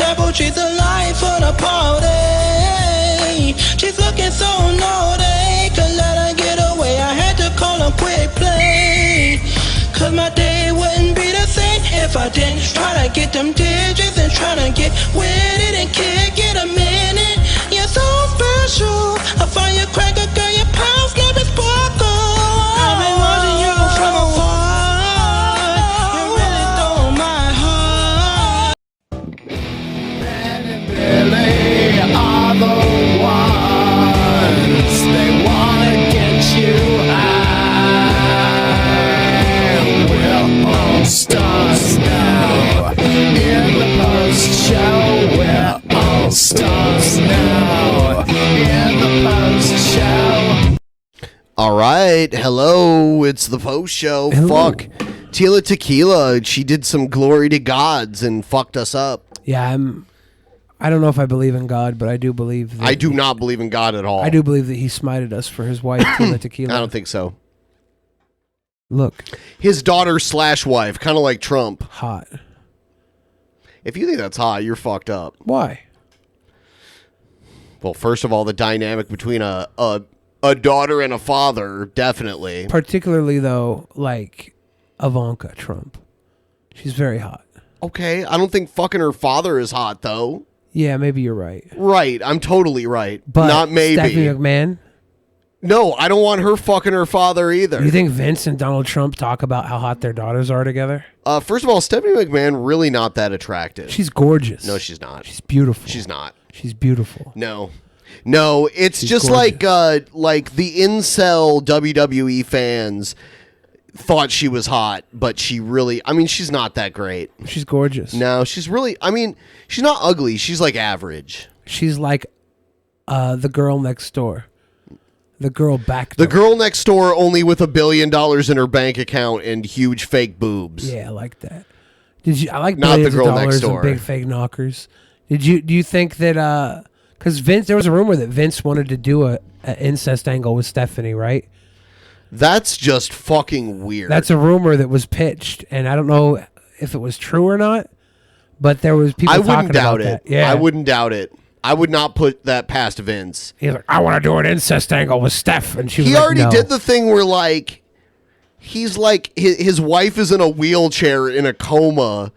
careful, she's the life of the party. She's looking so naughty, could let her get away. I had to call her quick play, cause my day wouldn't be the same if I didn't try to get them digits and try to get with it and kick it a minute. You're so special, I find you cracker, girl, your pounds never sparkle. I've been watching you from afar, you really stole my heart. Ben and Billy are the ones, they wanna get you high. We're all stars now, in the post show. We're all stars now, in the post show. All right, hello, it's the post show. Hello. Fuck, Tila Tequila, she did some glory to gods and fucked us up. Yeah, I don't know if I believe in God, but I do believe that I do not believe in God at all. I do believe that he smited us for his wife, Tila Tequila. I don't think so. Look, His daughter / wife, kind of like Trump. hot. If you think that's hot, you're fucked up. Why? Well, first of all, the dynamic between a daughter and a father, definitely. Particularly though, like Ivanka Trump. She's very hot. Okay, I don't think fucking her father is hot, though. Yeah, maybe you're right. Right, I'm totally right. But not maybe. Stephanie McMahon. No, I don't want her fucking her father either. You think Vince and Donald Trump talk about how hot their daughters are together? First of all, Stephanie McMahon really not that attractive. She's gorgeous. No, she's not. She's beautiful. She's not. She's beautiful. No, it's She's just gorgeous. like the incel WWE fans thought she was hot, but she really, I mean, she's not that great. She's gorgeous. No, she's really, I mean, she's not ugly. She's like average. She's like the girl next door. The girl back door. The girl next door, only with $1 billion in her bank account and huge fake boobs. Yeah, I like that. Did you? I like Not the billions girl of next dollars door. and big fake knockers. Do you think that? Because Vince, there was a rumor that Vince wanted to do a incest angle with Stephanie, right? That's just fucking weird. That's a rumor that was pitched, and I don't know if it was true or not. But there was people. I talking wouldn't doubt about it. That. Yeah, I wouldn't doubt it. I would not put that past Vince. He's like, I want to do an incest angle with Steph, and she was He like, already no. did the thing where like he's like his wife is in a wheelchair in a coma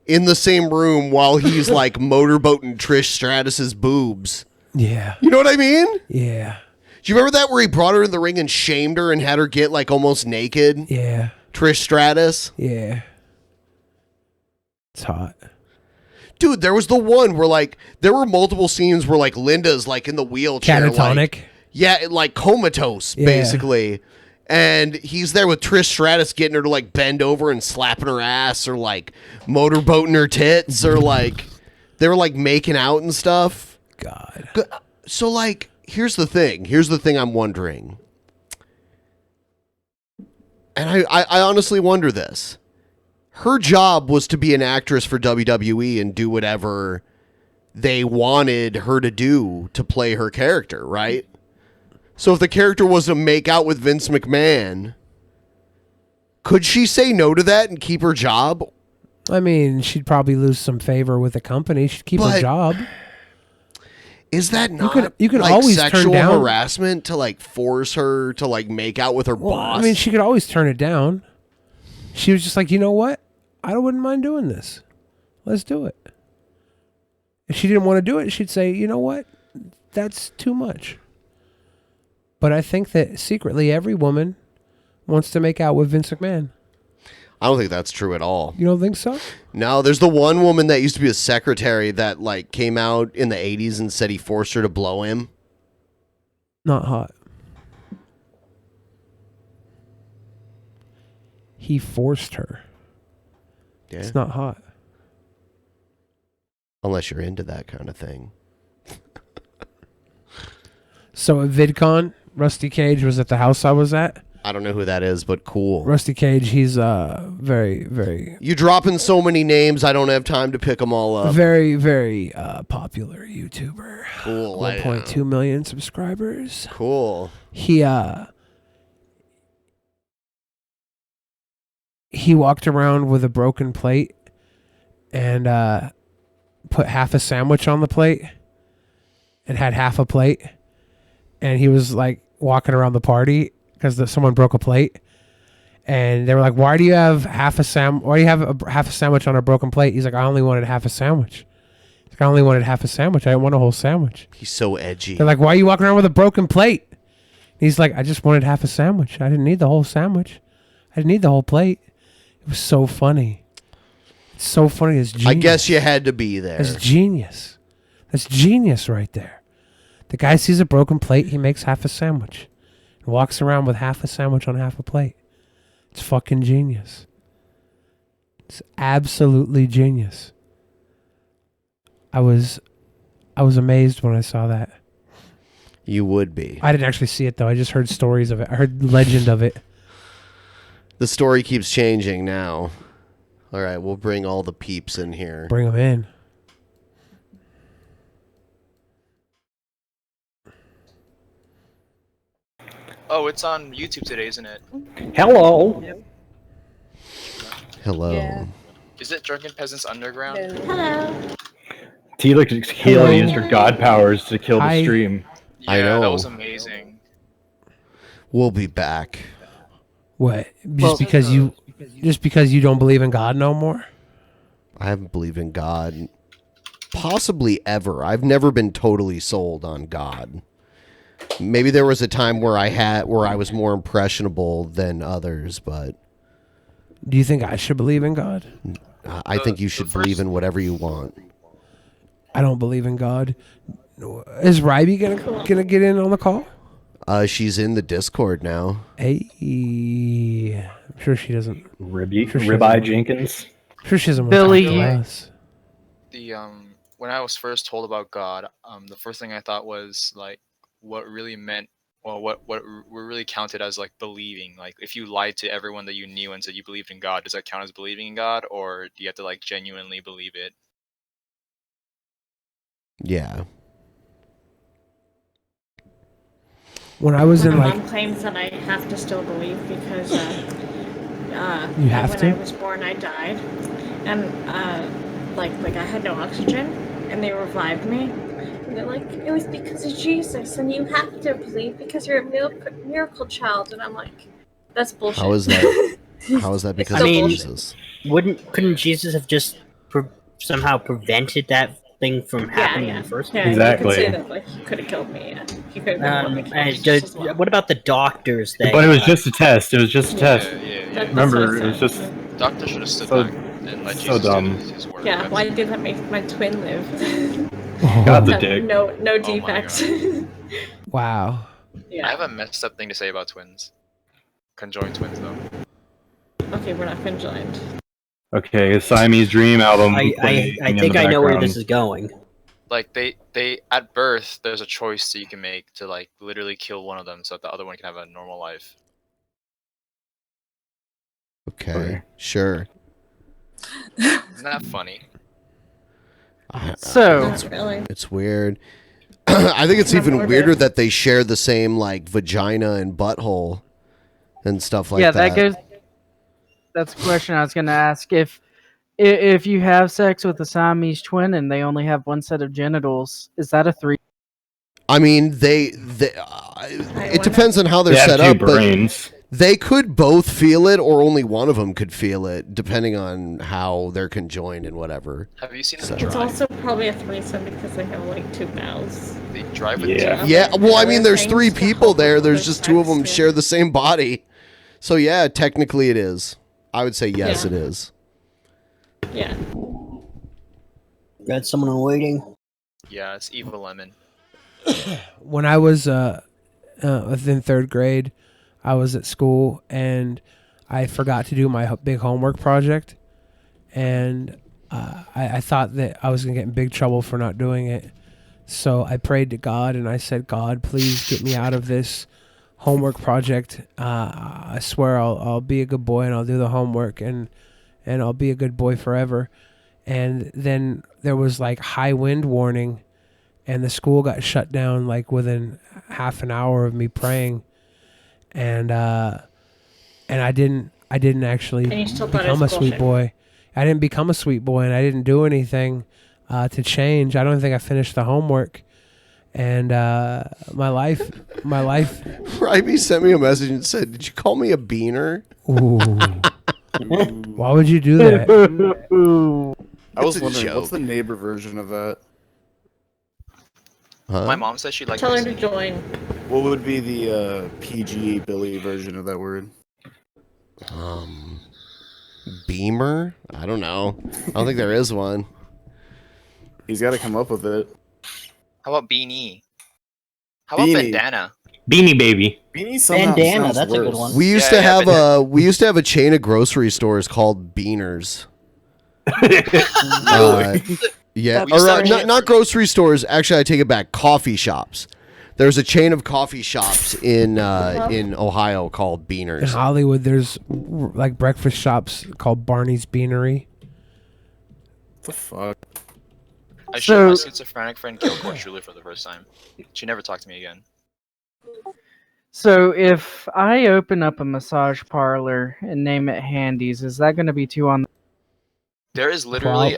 in the same room while he's like motorboating Trish Stratus's boobs. Yeah, You know what I mean? yeah, Do you remember that where he brought her in the ring and shamed her and had her get like almost naked? yeah, Trish Stratus. yeah. It's hot. Dude, there was the one where like there were multiple scenes where like Linda's like in the wheelchair. Catatonic. Like, yeah, like comatose, Yeah. basically. And he's there with Trish Stratus getting her to like bend over and slapping her ass or like motorboating her tits or like they were like making out and stuff. God. So like, here's the thing. Here's the thing I'm wondering. And I honestly wonder this. Her job was to be an actress for WWE and do whatever they wanted her to do to play her character, right? So if the character was to make out with Vince McMahon, could she say no to that and keep her job? I mean, she'd probably lose some favor with the company. She'd keep her But job. Is that not you could like always turn sexual down- harassment to like force her to like make out with her Well, boss? I mean, she could always turn it down. She was just like, you know what? I wouldn't mind doing this. Let's do it. If she didn't want to do it, she'd say, you know what? That's too much. But I think that secretly every woman wants to make out with Vince McMahon. I don't think that's true at all. You don't think so? No, there's the one woman that used to be a secretary that like came out in the 80s and said he forced her to blow him. Not hot. He forced her. Yeah. It's not hot. Unless you're into that kind of thing. So at VidCon, Rusty Cage was at the house I was at. I don't know who that is, but cool. Rusty Cage, he's very, very, You dropping so many names, I don't have time to pick them all up. very, very popular YouTuber. Cool. 1.2 million subscribers. Cool. He walked around with a broken plate and put half a sandwich on the plate and had half a plate, and he was like walking around the party because someone broke a plate, and they were like, "Why do you have half a half a sandwich on a broken plate?" He's like, "I only wanted half a sandwich. I only wanted half a sandwich. I didn't want a whole sandwich." He's so edgy. They're like, "Why are you walking around with a broken plate?" He's like, "I just wanted half a sandwich. I didn't need the whole sandwich. I didn't need the whole plate." It was so funny. It's so funny. It's genius. I guess you had to be there. That's genius. That's genius right there. The guy sees a broken plate. He makes half a sandwich and walks around with half a sandwich on half a plate. It's fucking genius. It's absolutely genius. I was amazed when I saw that. You would be. I didn't actually see it though. I just heard stories of it. I heard legend of it. The story keeps changing now. All right, we'll bring all the peeps in here. Bring them in. Oh, it's on YouTube today, isn't it? Hello. Hello. Yeah. Is it Drunken Peasants Underground? Hello. Keela used her god powers to kill the stream. Yeah, I know. That was amazing. We'll be back. What? Just because you don't believe in God no more? I haven't believed in God possibly ever. I've never been totally sold on God. Maybe there was a time where I was more impressionable than others, but Do you think I should believe in God? I think you should believe in whatever you want. I don't believe in God. Is Ryby gonna get in on the call? She's in the Discord now. Hey, I'm sure she doesn't. Ribeye Jenkins. I'm sure she doesn't want Billy. to talk to us. The when I was first told about God, the first thing I thought was like what really meant, well, what really counted as like believing. Like if you lied to everyone that you knew and said you believed in God, does that count as believing in God, or do you have to like genuinely believe it? Yeah. When I was in My like, mom claims that I have to still believe because You have when to? I was born, I died, and like I had no oxygen, and they revived me. And they're like, it was because of Jesus, and you have to believe because you're a miracle child. And I'm like, that's bullshit. How is that? How is that because I of mean, Jesus? Couldn't Jesus have just somehow prevented that thing from happening in the first place? Exactly. You could say that, like, he could have killed me. Yeah. He could have been one and that killed Jesus as well. what about the doctors? That, But it was just a test. It was just a test. Yeah. That's Remember, what I it was said. just Doctor should have stood So- back and let so Jesus dumb. do his work. Yeah, That's- why did that make my twin live? God's a Have dick. no my defects. wow. I Yeah. have a messed up thing to say about twins. Conjoined twins, though. Okay, we're not conjoined. Okay, a Siamese Dream album. I playing in think the I know where background. this is going. Like they at birth, there's a choice that you can make to like literally kill one of them so that the other one can have a normal life. Okay, Okay. sure. Isn't that funny? So, Not really. It's weird. I think it's Not even morbid. weirder that they share the same like vagina and butthole and stuff like yeah, that. that goes. That's a question I was going to ask. If you have sex with a Siamese twin and they only have one set of genitals, is that a three? I mean, it depends on how they're They have set two up, brains. but they could both feel it, or only one of them could feel it, depending on how they're conjoined and whatever. Have you seen So- them It's drive? also probably a threesome because they have like two mouths. They drive with Yeah. two. Yeah, well, I mean, there's Things three to people help there. with There's other just two of them sex, share the same body. So yeah, technically it is. I would say yes, Yeah. it is. Yeah. got someone waiting. Yeah, it's Evil Lemon. When I was within third grade, I was at school and I forgot to do my big homework project, and I thought that I was gonna get in big trouble for not doing it. So I prayed to God and I said, "God, please get me out of this homework project. I swear I'll be a good boy and I'll do the homework and I'll be a good boy forever." And then there was like high wind warning, and the school got shut down like within half an hour of me praying, and I didn't actually And you still thought it become a was sweet bullshit. boy. I didn't become a sweet boy, and I didn't do anything to change. I don't think I finished the homework, and my life. Ryby sent me a message and said, "Did you call me a beaner?" Ooh. Why would you do that? I was It's a wondering, joke. what's the neighbor version of that? Huh? My mom said she liked Tell my her to singing. join. What would be the PG Billy version of that word? Beamer? I don't know. I don't think there is one. He's got to come up with it. How about beanie? How about Beanie. bandana? Beanie Baby. Beanie somehow Bandana, sounds that's a good worse. one. We used Yeah, to have but- we used to have a chain of grocery stores called Beaners. Yeah, We used to have a chain not of- grocery stores. Actually, I take it back. Coffee shops. There's a chain of coffee shops in Ohio called In Beaners. Hollywood, there's like breakfast shops called Barney's Beanery. What the fuck? I showed my So- schizophrenic friend Gilmore truly for the first time. She never talked to me again. So if I open up a massage parlor and name it Handy's, is that going to be too on? There is literally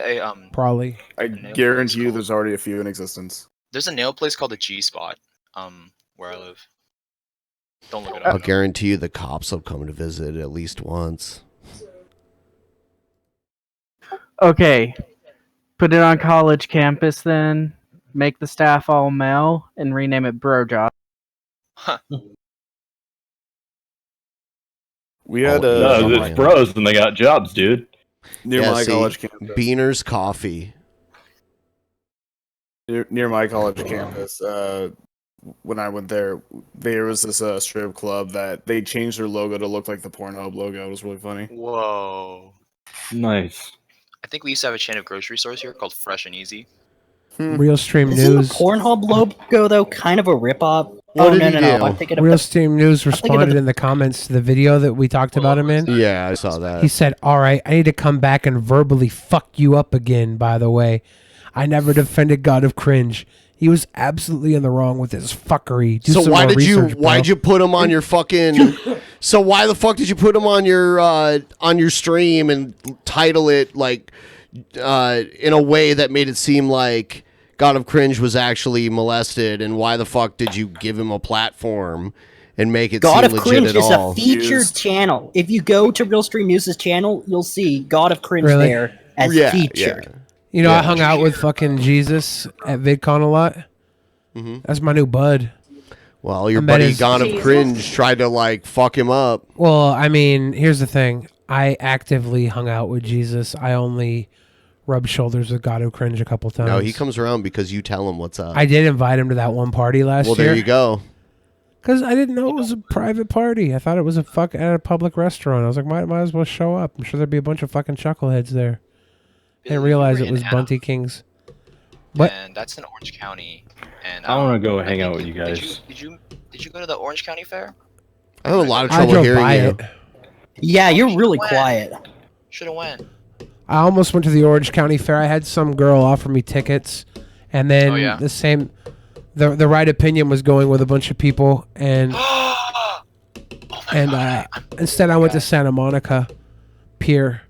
Probably. I nail guarantee you place there's already a few in existence. there's a nail place called the G Spot, where I live. Don't look it I'll up. guarantee you the cops will come to visit at least once. Okay, put it on college campus then. Make the staff all male and rename it Bro Job. We had Oh, No, yeah. it's bros and they got jobs, dude. near Yeah, my see, college campus. Beaners Coffee. Near my college campus, when I went there was this strip club that they changed their logo to look like the Pornhub logo. It was really funny. Whoa. Nice. I think we used to have a chain of grocery stores here called Fresh and Easy. Real Stream Isn't News. the Pornhub logo though kind of a ripoff? What Oh did no he no do? no! I'm thinking of Real the, Stream News thinking of responded the- in the comments to the video that we talked about him in. Yeah, I saw that. He said, "All right, I need to come back and verbally fuck you up again, by the way. I never defended God of Cringe. He was absolutely in the wrong with his fuckery. Do So some why more did you research, bro." why'd you put him on your fucking So why the fuck did you put him on your stream and title it like in a way that made it seem like God of Cringe was actually molested, and why the fuck did you give him a platform and make it God seem of legit Cringe at is all? a featured channel. If you go to Real Stream News' channel, you'll see God of Cringe Really? there as Yeah, featured. You know, Yeah. I hung out with fucking Jesus at VidCon a lot. That's my new bud. Well, your I met buddy his- God of Jesus. Cringe tried to like fuck him up. Well, I mean, here's the thing. I actively hung out with Jesus. I only rubbed shoulders with God of Cringe a couple times. No, he comes around because you tell him what's up. I did invite him to that one party last well, year. there you go. Because I didn't know it was a private party. I thought it was at a public restaurant. I was like, might as well show up. I'm sure there'd be a bunch of fucking chuckleheads there. I didn't realize it was Bunty Kings. What? And that's in Orange County. And I wanna go I hang out think with you guys. Did you go to the Orange County Fair? I have a lot of I trouble drove hearing by you. it. Yeah, you're really When? quiet. Should have went. I almost went to the Orange County Fair. I had some girl offer me tickets, and then Oh, yeah? the right opinion was going with a bunch of people, and instead I went to Santa Monica Pier.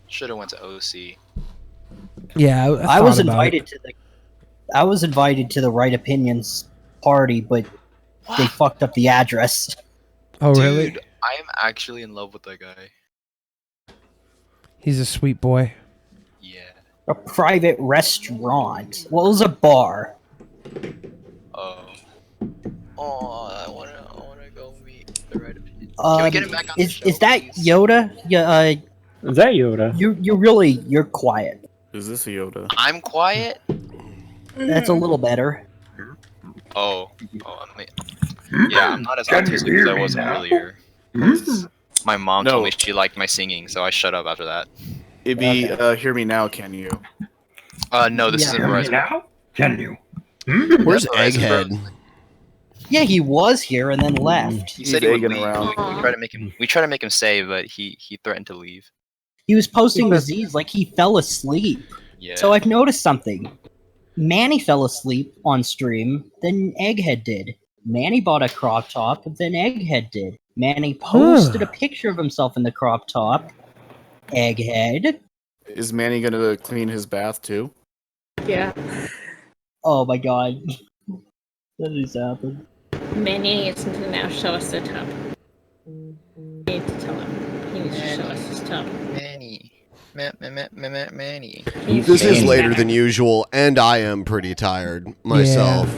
Should have went to OC. Yeah, I was thought about it. invited to the Right Opinions party, but they fucked up the address. Oh, really? Dude, I am actually in love with that guy. He's a sweet boy. Yeah. A private restaurant. Well, it was a bar. Oh, I wanna go meet the right opinion. Can we get him back on the show, Is that please? Yoda? Yeah. Is that Yoda? You're quiet. Is this a Yoda? I'm quiet. That's a little better. Oh, yeah. I'm not as autistic as I was earlier. My mom told No. me she liked my singing, so I shut up after that. Ibby, hear me now, can you? No, this isn't Verizon. now? Can you? Where's Yeah, Verizon, bro. Egghead? Yeah, he was here and then left. He He's said he would egging leave. around. We tried to make him. We tried to make him stay, but he threatened to leave. He was posting the Z's like he fell asleep. Yeah. So I've noticed something. Manny fell asleep on stream, then Egghead did. Manny bought a crop top, then Egghead did. Manny posted a picture of himself in the crop top. Egghead. Is Manny gonna clean his bath too? Yeah. Oh my god. That just happened. Manny needs to now show us the tub. We need to tell him. He needs to show us his tub. Manny. Manny. This is later than usual, and I am pretty tired myself.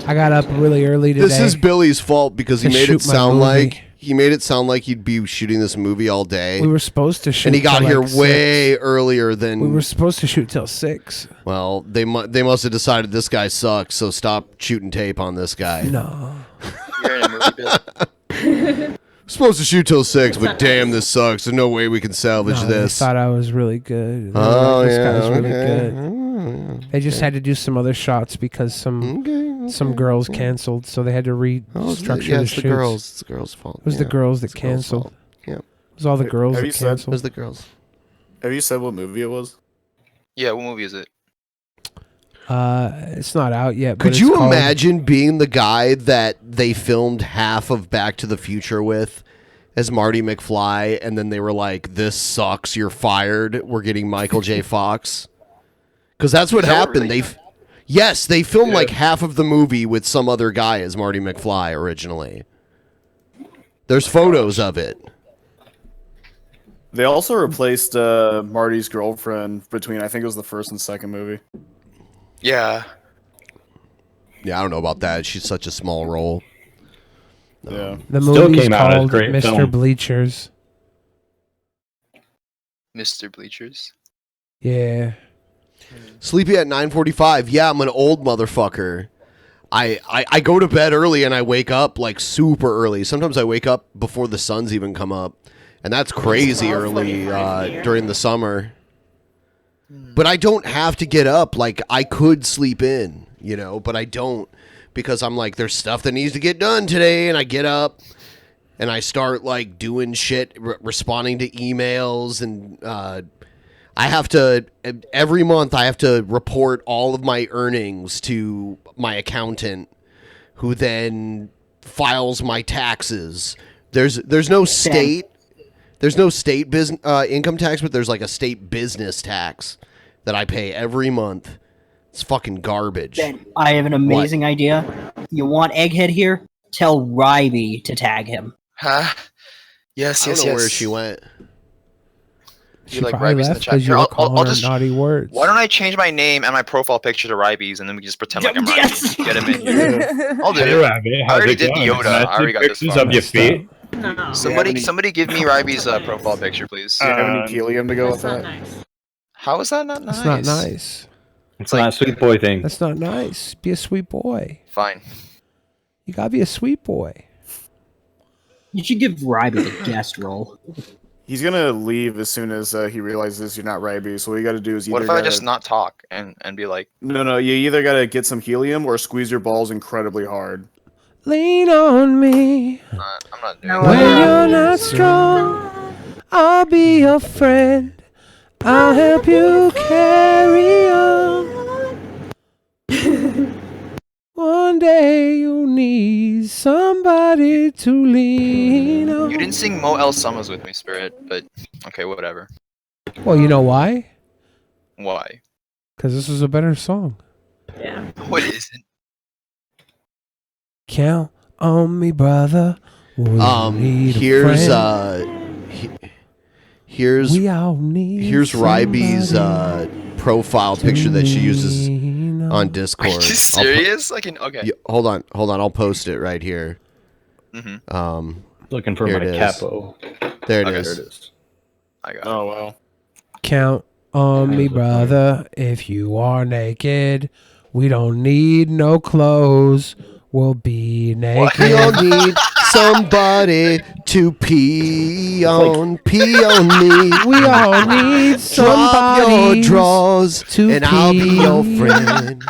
I got up really early today. This is Billy's fault because he to made it shoot my sound movie. like he'd be shooting this movie all day. We were supposed to shoot, and he got till here like way 6. earlier than We were supposed to shoot till 6. Well, they must have decided this guy sucks, so stop shooting tape on this guy. No. You're in a movie, Bill. Supposed to shoot till 6, but damn, this sucks. There's no way we can salvage No, this. They thought I was really good. They were Oh, like, this yeah, guy's really okay. good. They just had to do some other shots because some girls canceled, so they had to restructure the it's shoots. the girls. It's the girls' fault. It was the Yeah, girls that it's the girls' canceled. fault. Yeah. It was all the girls Have that you said- canceled. It was the girls. Have you said what movie it was? Yeah, what movie is it? It's not out yet. But Could it's you called- imagine being the guy that they filmed half of Back to the Future with as Marty McFly, and then they were like, "This sucks. You're fired. We're getting Michael J. Fox." Because that's what Is that what happened. really Yes, they filmed like half of the movie with some other guy as Marty McFly originally. There's photos of it. They also replaced Marty's girlfriend between, I think it was the first and second movie. Yeah. Yeah, I don't know about that. She's such a small role. Yeah. The Still movie's came out as called great Mr. film. Bleachers. Mr. Bleachers. Yeah. Sleepy at 9:45. Yeah, I'm an old motherfucker. I go to bed early and I wake up like super early. Sometimes I wake up before the sun's even come up. And that's crazy early during the summer. But I don't have to get up. Like, I could sleep in, but I don't. Because I'm like, there's stuff that needs to get done today. And I get up and I start like doing shit, responding to emails. And I have to, every month I have to report all of my earnings to my accountant, who then files my taxes. There's no state. There's no state income tax, but there's like a state business tax that I pay every month. It's fucking garbage. Ben, I have an amazing idea. You want Egghead here? Tell Ryby to tag him. Huh? Yes, I yes, don't know yes. where she went. She like probably Ryby's in the left chat. because you Here, were I'll calling her just naughty words. Why don't I change my name and my profile picture to Ryby's, and then we can just pretend like I'm Ryby. Get him in here. I'll do Hey, it. Rabbit, I how's already it did the going? Yoda. Can I see already got this pictures far. of your feet. No. Somebody give me Ryby's profile picture, please. Do you have any helium to go with That's not that? nice. How is that not nice? That's not nice. It's not a sweet boy thing. That's not nice. Be a sweet boy. Fine. You gotta be a sweet boy. You should give Ryby the guest role. He's gonna leave as soon as he realizes you're not Ryby. So what you gotta do is either What if I gotta- just not talk and be like, No, you either gotta get some helium or squeeze your balls incredibly hard. Lean on me I'm not doing when that. you're not strong. I'll be your friend. I'll help you carry on. One day you'll need somebody to lean on. You didn't sing Mo El Summers with me, Spirit, but okay, whatever. Well, you know why? Why? Because this is a better song. Yeah. What is it? Count on me, brother. We need a Here's friend. here's We all need here's Ryby's somebody profile picture that she uses lean on Are Discord. you serious? Okay. Hold on. I'll post it right here. Mm-hmm. Looking for Here my it is. capo. There it Okay. is. There it is. I got it. Oh wow. Count on me, brother. If you are naked, we don't need no clothes. We'll be naked. We all need somebody to pee on. Pee on me. We all need Drop your somebody drawers, to and I'll be your pee. friend.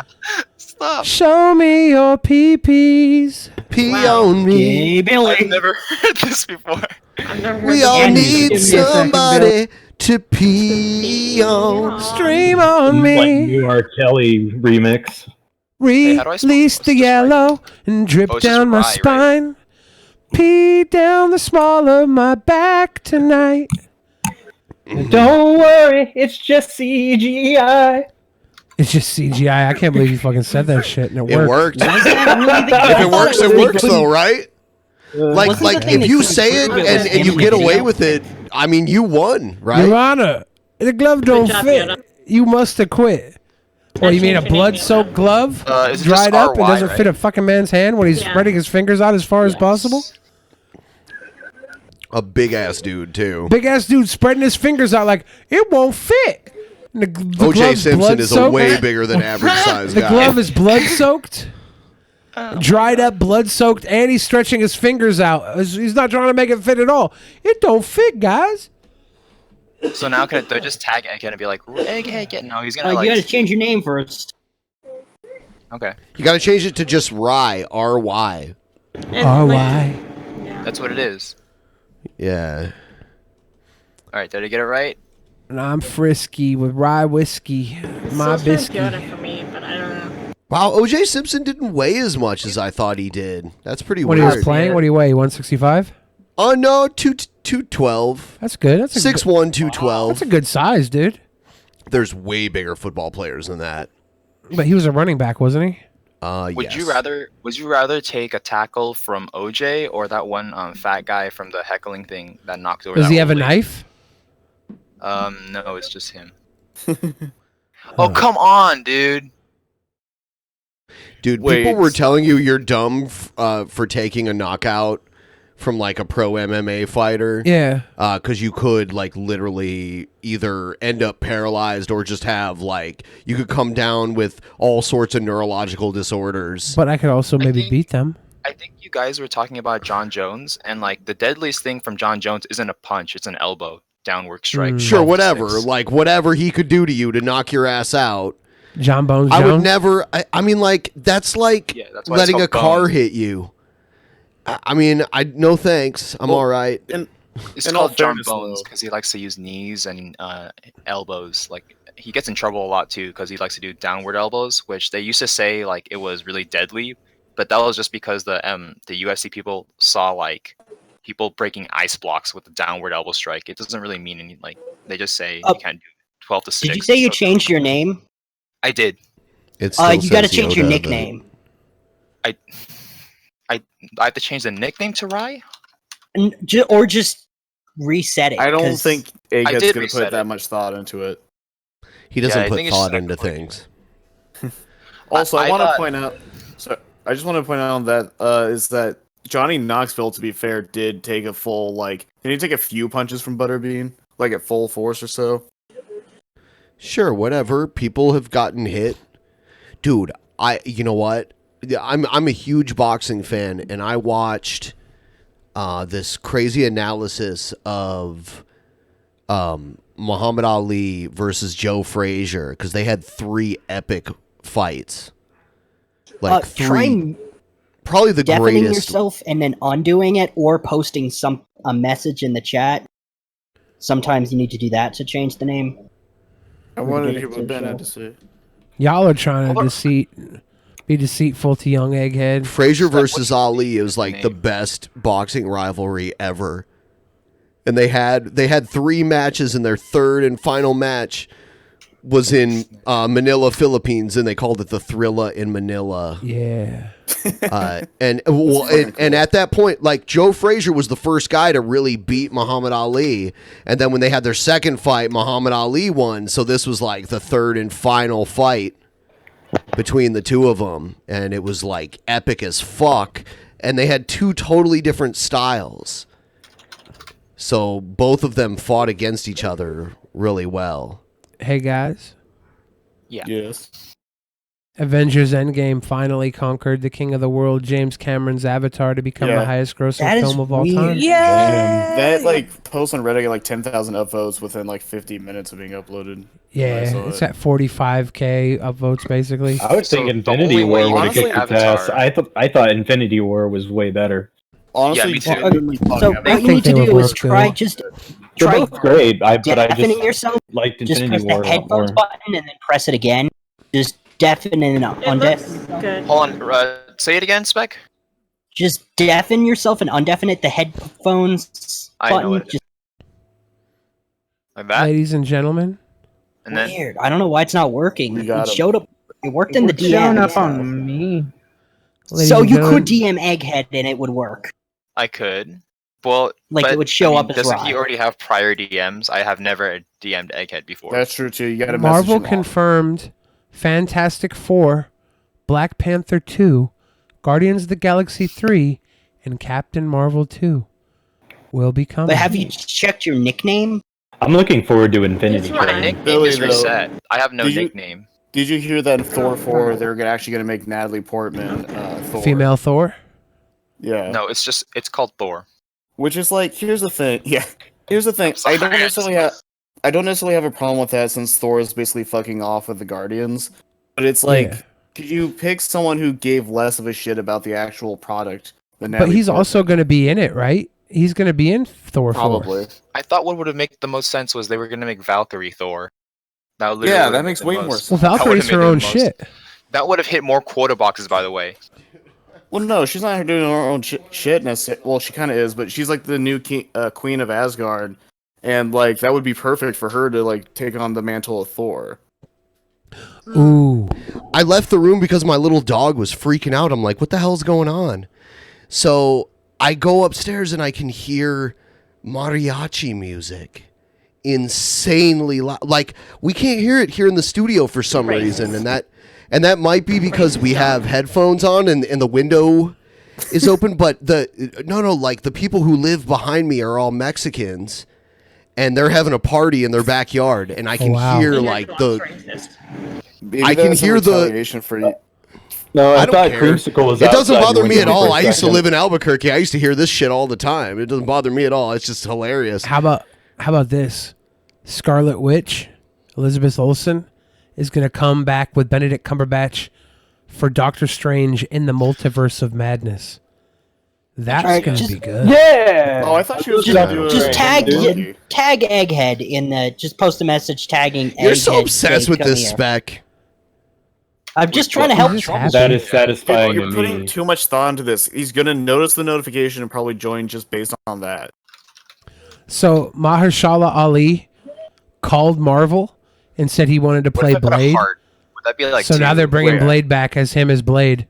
Stop. Show me your pee-pees. Pee on me. Hey, Billy. I've never heard this before. I've never heard We this all Andy, before. need give me a second, somebody to pee on. Stream on Like me. new R. Kelly remix. Hey, how do I spell Release this? the Just yellow and drip Oh, it's just down my rye, right? spine. Pee down the small of my back tonight. Don't worry, it's just CGI. It's just CGI. I can't believe you fucking said that shit and It worked. Was that really the If it works, it works though, right? Like, Wasn't the thing if they you couldn't say it prove it was and you him in get the away video? with it, I mean, you won, right? Your Honor, the glove don't job, fit. Yoda. You must have quit. Or you mean a changed your name, blood-soaked Yoda. glove, Is it just dried up and RY, doesn't right? fit a fucking man's hand when he's Yeah. spreading his fingers out as far as possible? A big ass dude too. Big ass dude spreading his fingers out like it won't fit. And the O.J. glove's Simpson is a blood-soaked. way bigger than average size The guy. glove is blood-soaked, dried up, blood-soaked, and he's stretching his fingers out. He's not trying to make it fit at all. It don't fit, guys. So now can they just tag Egghead and be like, Egghead? No, he's gonna You like. gotta change your name first. Okay, You got to change it to just Rye, R-Y. R.Y. that's what it is. Yeah. All right, did I get it right? And I'm frisky with rye whiskey, my Still biscuit. Yoda for me, but I don't know. Wow, O.J. Simpson didn't weigh as much as I thought he did. That's pretty When he weird. was playing, what do you weigh? 165? Oh no, 212. That's good. That's a 6'1", good, 212. that's a good size, dude. There's way bigger football players than that. But he was a running back, wasn't he? Would Yes. you rather take a tackle from OJ or that one fat guy from the heckling thing that knocked over? Does that he have a old lady? knife? No, it's just him. Oh, come on, dude. Dude, Wait. people were telling you you're dumb for taking a knockout from like a pro MMA fighter. Yeah. Because you could like literally either end up paralyzed or just have like you could come down with all sorts of neurological disorders. But I could also maybe think- beat them. I think you guys were talking about John Jones, and like the deadliest thing from John Jones isn't a punch; it's an elbow downward strike. Sure, 12 to whatever. 6. Like whatever he could do to you to knock your ass out. John Bones I would Jones? never. I mean, like that's like Yeah, that's why it's letting a called car bone. hit you. I mean, no thanks. I'm all right. And It's in all called John fairness, Bones though- because he likes to use knees and elbows. Like he gets in trouble a lot too because he likes to do downward elbows, which they used to say like it was really deadly, but that was just because the UFC people saw like people breaking ice blocks with the downward elbow strike. It doesn't really mean anything. Like they just say you can't do 12 to 6. Did you say you so- changed your name? I did. It's You gotta change your nickname. I have to change the nickname to Rye. Or just reset it. I don't 'cause think I Egghead's did gonna reset put that it. much thought into it. He doesn't Yeah, I put think it's thought just into like- things. Also, I I want to thought- point out. So I just want to point out that is that Johnny Knoxville, to be fair, did take a full did he take a few punches from Butterbean, like at full force or so? Sure, whatever. People have gotten hit. Dude, you know what? I'm a huge boxing fan, and I watched this crazy analysis of Muhammad Ali versus Joe Frazier because they had 3 epic fights. Like try probably the deafening greatest. yourself and then undoing it, or posting a message in the chat. Sometimes you need to do that to change the name. I wanted to hear what Ben had to say. Y'all are trying to be deceitful to young Egghead. Frazier versus Ali is like the best boxing rivalry ever. And they had 3 matches, and their third and final match was in Manila, Philippines, and they called it the Thrilla in Manila. Yeah. And at that point, like Joe Frazier was the first guy to really beat Muhammad Ali, and then when they had their second fight, Muhammad Ali won. So this was like the third and final fight between the two of them, and it was like epic as fuck. And they had 2 totally different styles, so both of them fought against each other really well. Hey, guys. Yeah. Yes. Avengers Endgame finally conquered the king of the world, James Cameron's Avatar, to become the highest grossing That is film of all weird. time. That post on Reddit got like 10,000 upvotes within like 50 minutes of being uploaded. Yeah, I saw it's it. at 45K upvotes, basically. I would think So the Infinity only way War would have honestly, kicked its ass. Avatar- I thought Infinity War was way better. Honestly, me too. genuinely So talking what about- you need to they would do is work try good. just They're try both great, but I deafening just yourself. liked Just Infinity press War the a lot more. headphones button and then press it again. Just deafen and It undeafen. looks good. Hold on. Say it again, Spec. Just deafen yourself and undeafen it. The headphones I know button. it. Just Like that. ladies and gentlemen. And then Weird. I don't know why it's not working. We got It him. showed up. It worked in the It's showing DMs. up on me. Ladies So and you gentlemen, could DM Egghead and it would work. I could. Well, Like, but, it would show up as doesn't Rod. he already have prior DMs? I have never DM'd Egghead before. That's true too. You got to Marvel message him off. confirmed Fantastic Four, Black Panther 2, Guardians of the Galaxy 3, and Captain Marvel 2 will be coming. But have you checked your nickname? I'm looking forward to Infinity It's My Ryan. Train. nickname Billy, is though, reset. I have no did you- nickname. Did you hear that in Thor 4 they're actually going to make Natalie Portman Thor? Female Thor? Yeah. No, it's called Thor. Which is like, here's the thing. Yeah. Here's the thing. I don't necessarily have a problem with that since Thor is basically fucking off with the Guardians. But it's like, Yeah. could you pick someone who gave less of a shit about the actual product than But Natalie he's Portman? also going to be in it, right? He's going to be in Thor 4. Probably. I thought what would have made the most sense was they were gonna make Valkyrie Thor. That literally Yeah, would that have makes made way the more most- sense. Well, that would Valkyrie's have her made the own most- shit. That would have hit more quota boxes, by the way. Well, no, she's not doing her own shit necessarily. Well, she kind of is, but she's like the new queen of Asgard. And, like, that would be perfect for her to, like, take on the mantle of Thor. Ooh. I left the room because my little dog was freaking out. I'm like, what the hell's going on? So I go upstairs and I can hear mariachi music. Insanely loud. Like, we can't hear it here in the studio for some reason. And that might be because we have headphones on and the window is open. But like the people who live behind me are all Mexicans. And they're having a party in their backyard. And I can wow. hear You guys like are the... racist. Maybe I can that's some hear the- retaliation for you. No, I I don't thought care. Creamsicle was It doesn't outside bother your me at window for all. a I used to second. live in Albuquerque. I used to hear this shit all the time. It doesn't bother me at all. It's just hilarious. How about this? Scarlet Witch, Elizabeth Olsen, is going to come back with Benedict Cumberbatch for Doctor Strange in the Multiverse of Madness. That's Alright, going to just- be good. Yeah. Oh, I thought she was Just, going to do just it. tag Egghead in the. Just post a message tagging. You're so Egghead, obsessed say, with "Come this here." spec. I'm just trying to help. He's just happy. That is satisfying You're to putting me. too much thought into this. He's going to notice the notification and probably join just based on that. So Mahershala Ali called Marvel and said he wanted to What play if I put a Blade. heart? Would that be like So now two? they're bringing Wait, Blade back as him as Blade.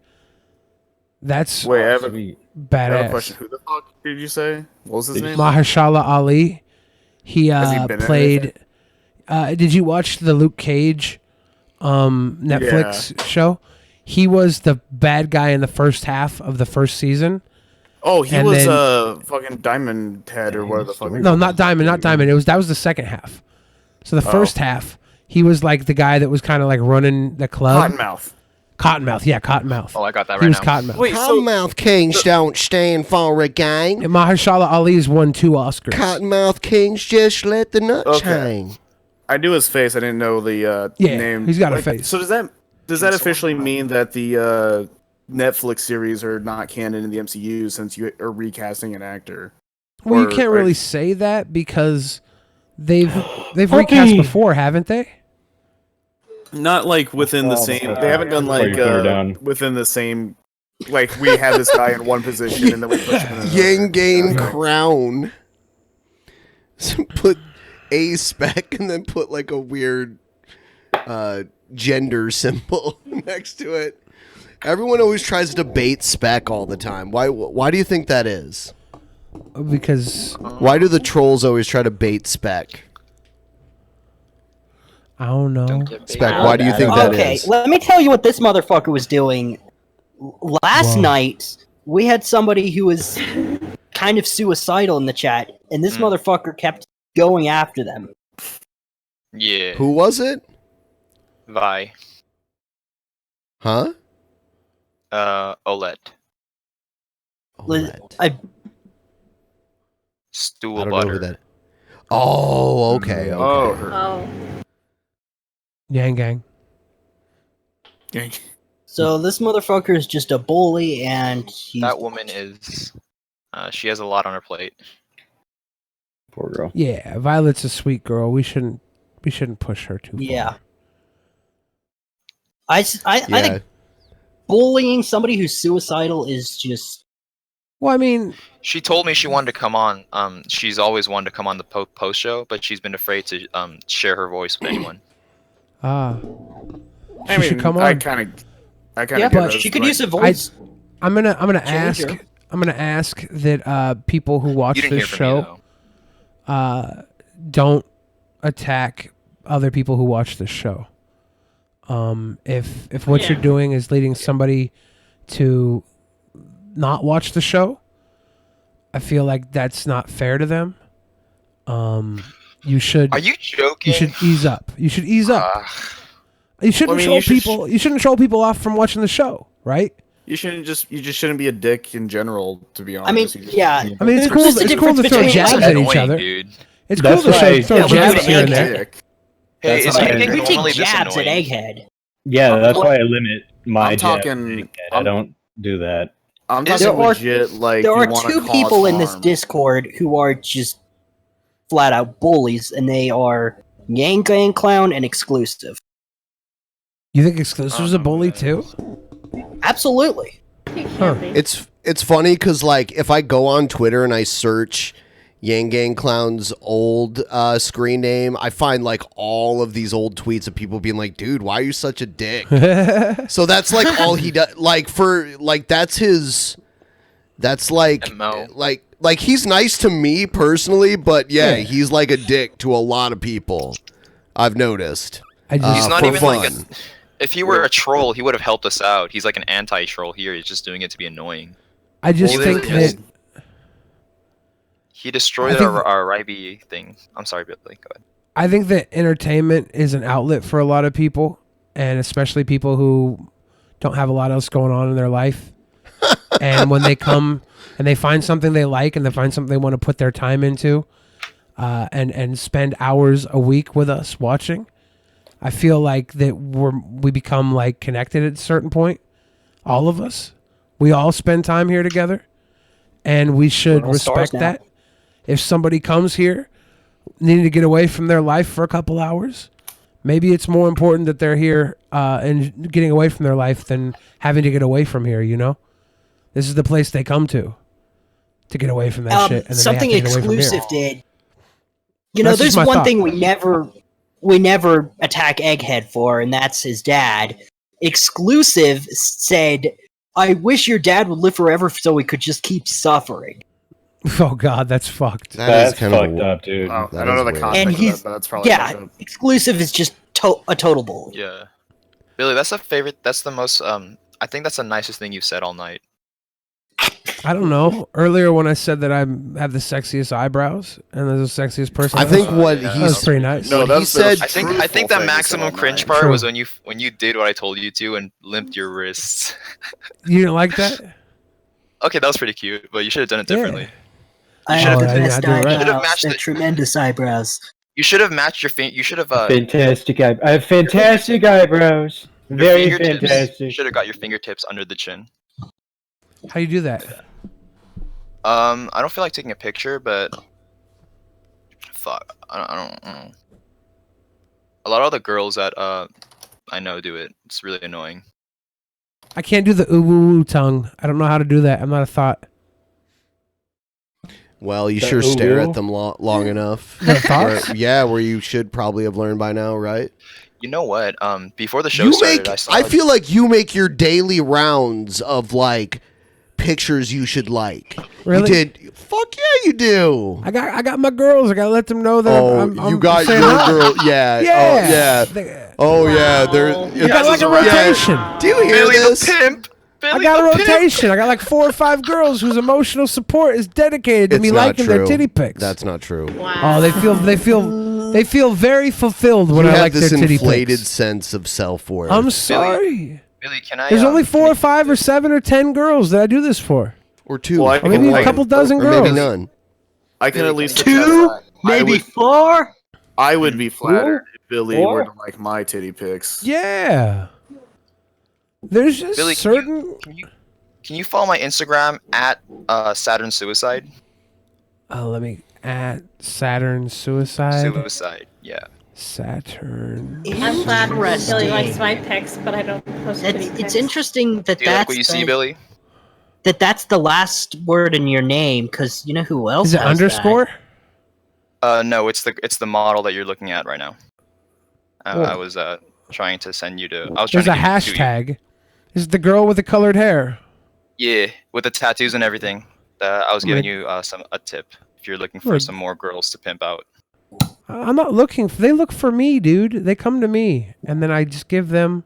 That's Wait, I have a badass. question. Who the fuck did you say? What was his name? Mahershala Ali. He Has he been in played. Did you watch the Luke Cage Netflix show? He was the bad guy in the first half of the first season. Oh, he And was then- fucking Diamond Head or whatever the fuck. No, not Diamond, not Diamond. That was the second half. So the Oh. first half, he was like the guy that was kind of like running the club. Cottonmouth. Cottonmouth, yeah, Cottonmouth. Oh, I got that He right was now. Cottonmouth. Wait, so Cottonmouth Kings don't stand for a gang. And Mahershala Ali's won 2 Oscars. Cottonmouth Kings just let the nuts Okay. hang. I knew his face. I didn't know the Yeah, name. he's got a face. So does that officially mean that the Netflix series are not canon in the MCU since you are recasting an actor? Well, you Or- can't or- really say that because they've recast before, haven't they? Not like within the same. They haven't done Before like you put her down. within the same. Like we have this guy in one position and then we push him in another. Yang Crown. So put a spec and then put like a weird gender symbol next to it. Everyone always tries to bait spec all the time. Why do you think that is? Because Why do the trolls always try to bait spec? I don't know. Don't get Spec, baited. why do you think that Okay, is? let me tell you what this motherfucker was doing. Last Whoa. night, we had somebody who was kind of suicidal in the chat, and this motherfucker kept going after them. Yeah. Who was it? Vi. Huh? Olet. I, Stool I don't know butter. who that. Oh, okay. Oh, okay. her. Oh, Yang Gang. so this motherfucker is just a bully, and he's That woman is. She has a lot on her plate. Poor girl. Yeah, Violet's a sweet girl. We shouldn't push her too far. yeah. I Yeah. think bullying somebody who's suicidal is just Well, I mean, She told me she wanted to come on. She's always wanted to come on the post show, but she's been afraid to share her voice with anyone. She should come on. I kind of Yeah, get but it. she could Like, use a voice. I'm gonna Change ask. her. I'm gonna ask that people who watch You didn't this hear from me, show though. don't attack other people who watch this show. If what you're doing is leading somebody to not watch the show, I feel like that's not fair to them. You should. Are you joking? You should ease up. You should ease up. You shouldn't Well, I mean, show people. You shouldn't show people off from watching the show, right? you just shouldn't be a dick in general. To be honest, I mean, You just- yeah. I mean, it's cool. There's a It's cool difference to throw between- jabs That's at each annoying, other. dude. It's cool That's to why- throw Yeah, jabs but here and you there. Dick. Hey, That's is not you fair. getting We take normally this jabs at annoying? Egghead. Yeah, that's What- why I limit my I'm jabs talking- to Egghead. I don't do that. I'm Is talking there are- legit. Like There you are wanna two cause people in this harm. Discord who are just flat out bullies, and they are Yang Gang Clown and Exclusive. You think Exclusive's a bully too? Absolutely. He can't Huh. be. It's funny because like if I go on Twitter and I search Yang Gang Clown's old screen name, I find like all of these old tweets of people being like, "Dude, why are you such a dick?" So that's like all he does. Like for like that's his. That's like MO. like he's nice to me personally, but yeah, Yeah. he's like a dick to a lot of people. I've noticed. I just He's not for even fun. like a. If he were a troll, he would have helped us out. He's like an anti-troll here. He's just doing it to be annoying. I just Well, think there's- that He destroyed I think our IB thing. I'm sorry, Billy. Go ahead. I think that entertainment is an outlet for a lot of people, and especially people who don't have a lot else going on in their life. And when they come and they find something they like and they find something they want to put their time into, and spend hours a week with us watching, I feel like that we become like connected at a certain point. All of us, we all spend time here together, and we should We're all stars respect now. that. If somebody comes here needing to get away from their life for a couple hours, maybe it's more important that they're here and getting away from their life than having to get away from here. You know, this is the place they come to get away from that shit. And then Something they have to get away from here. Exclusive did. You know, That's just there's my one thought. thing we never attack Egghead for, and that's his dad. Exclusive said, "I wish your dad would live forever so we could just keep suffering." Oh God, that's fucked. That's kind fucked up, dude. Oh, That I don't is know the weird. context And of he's that, but that's probably yeah, Exclusive is just a total bully. Yeah, Billy, that's a favorite. That's the most. I think that's the nicest thing you've said all night. I don't know. Earlier when I said that I have the sexiest eyebrows and the sexiest person, I think what yeah. that was he's pretty nice. No, what he that's the said. I think truthful that thing you maximum said all cringe night. part True. was when you did what I told you to and limped your wrists. You didn't like that? Okay, that was pretty cute, but you should have done it Yeah. differently. I should've- have the Oh, I best do it right. Should've eyebrows. matched They're it. tremendous eyebrows. You should have matched your You should have Fantastic I have fantastic eyebrows. your Very fingertips. You fantastic. should have got your fingertips under the chin. How you do that? I don't feel like taking a picture, but fuck, I don't. A lot of the girls that I know do it. It's really annoying. I can't do the ooh woo woo tongue. I don't know how to do that. I'm not a thought. Well, you The sure stare ooh. at them long enough. The thought? Where you should probably have learned by now, right? You know what? Before the show You started, make. I I saw. feel like you make your daily rounds of like pictures you should like. Really? You did. Fuck yeah, you do. I got my girls. I gotta let them know that Oh, I'm you got saying your hi. girl. Yeah. Yeah. Oh, yeah. They- Oh, yeah. Wow. There. I got like a rotation. Do you hear Billy this? the pimp. I Billy got a the pimp. rotation. I got like 4 or 5 girls whose emotional support is dedicated to It's me not liking their true. titty pics. That's not true. Wow. Oh, they feel very fulfilled when You I have like this their titty inflated pics. sense of self-worth. I'm sorry. Billy, can I? There's only 4 can or you- 5 or 7 or 10 girls that I do this for. or two. Well, I Or maybe can- a couple dozen or girls. maybe none. I can at least Two, I maybe would- 4. I would be flattered if Billy Four? were to like my titty pics. Yeah. There's just Billy, certain. Can you follow my Instagram at Saturn Suicide? Let me add Saturn Suicide. Suicide. Yeah. Saturn. I'm glad Billy likes Interesting. my pics, but I don't post kitty It's pics. interesting that Do you like that's what you see, the- Billy? that's the last word in your name, because you know who else Is it has underscore? No, it's the model that you're looking at right now. I Well- was trying to send you to. I was There's a trying to give it to you. hashtag. This is the girl with the colored hair. Yeah, with the tattoos and everything. I was I'm giving gonna- you a tip if you're looking for Good. some more girls to pimp out. I'm not looking. They look for me, dude. They come to me, and then I just give them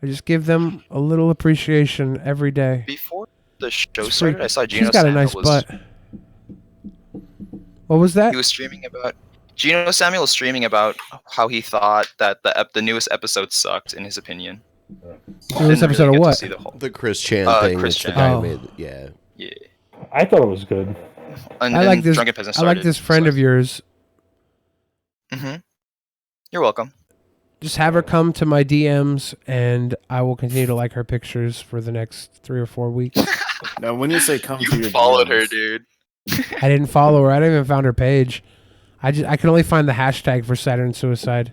a little appreciation every day. Before the show It's started, free. I saw Gino She's got a Samuel nice was butt. What was that? he was streaming about. Gino Samuel was streaming about how he thought that the newest episode sucked in his opinion. Newest Didn't episode really of get to what? see the whole. The Chris Chan thing. Chris It's the Chan. guy Oh. who made. Yeah. Yeah. I thought it was good. And, I like and this. Drunken Peasants I like started, this friend so- of yours. You're welcome. Just have her come to my DMs, and I will continue to like her pictures for the next 3 or 4 weeks. Now, when you say come to You your followed her, DMs, dude. I didn't follow her. I didn't even found her page. I can only find the hashtag for Saturn Suicide.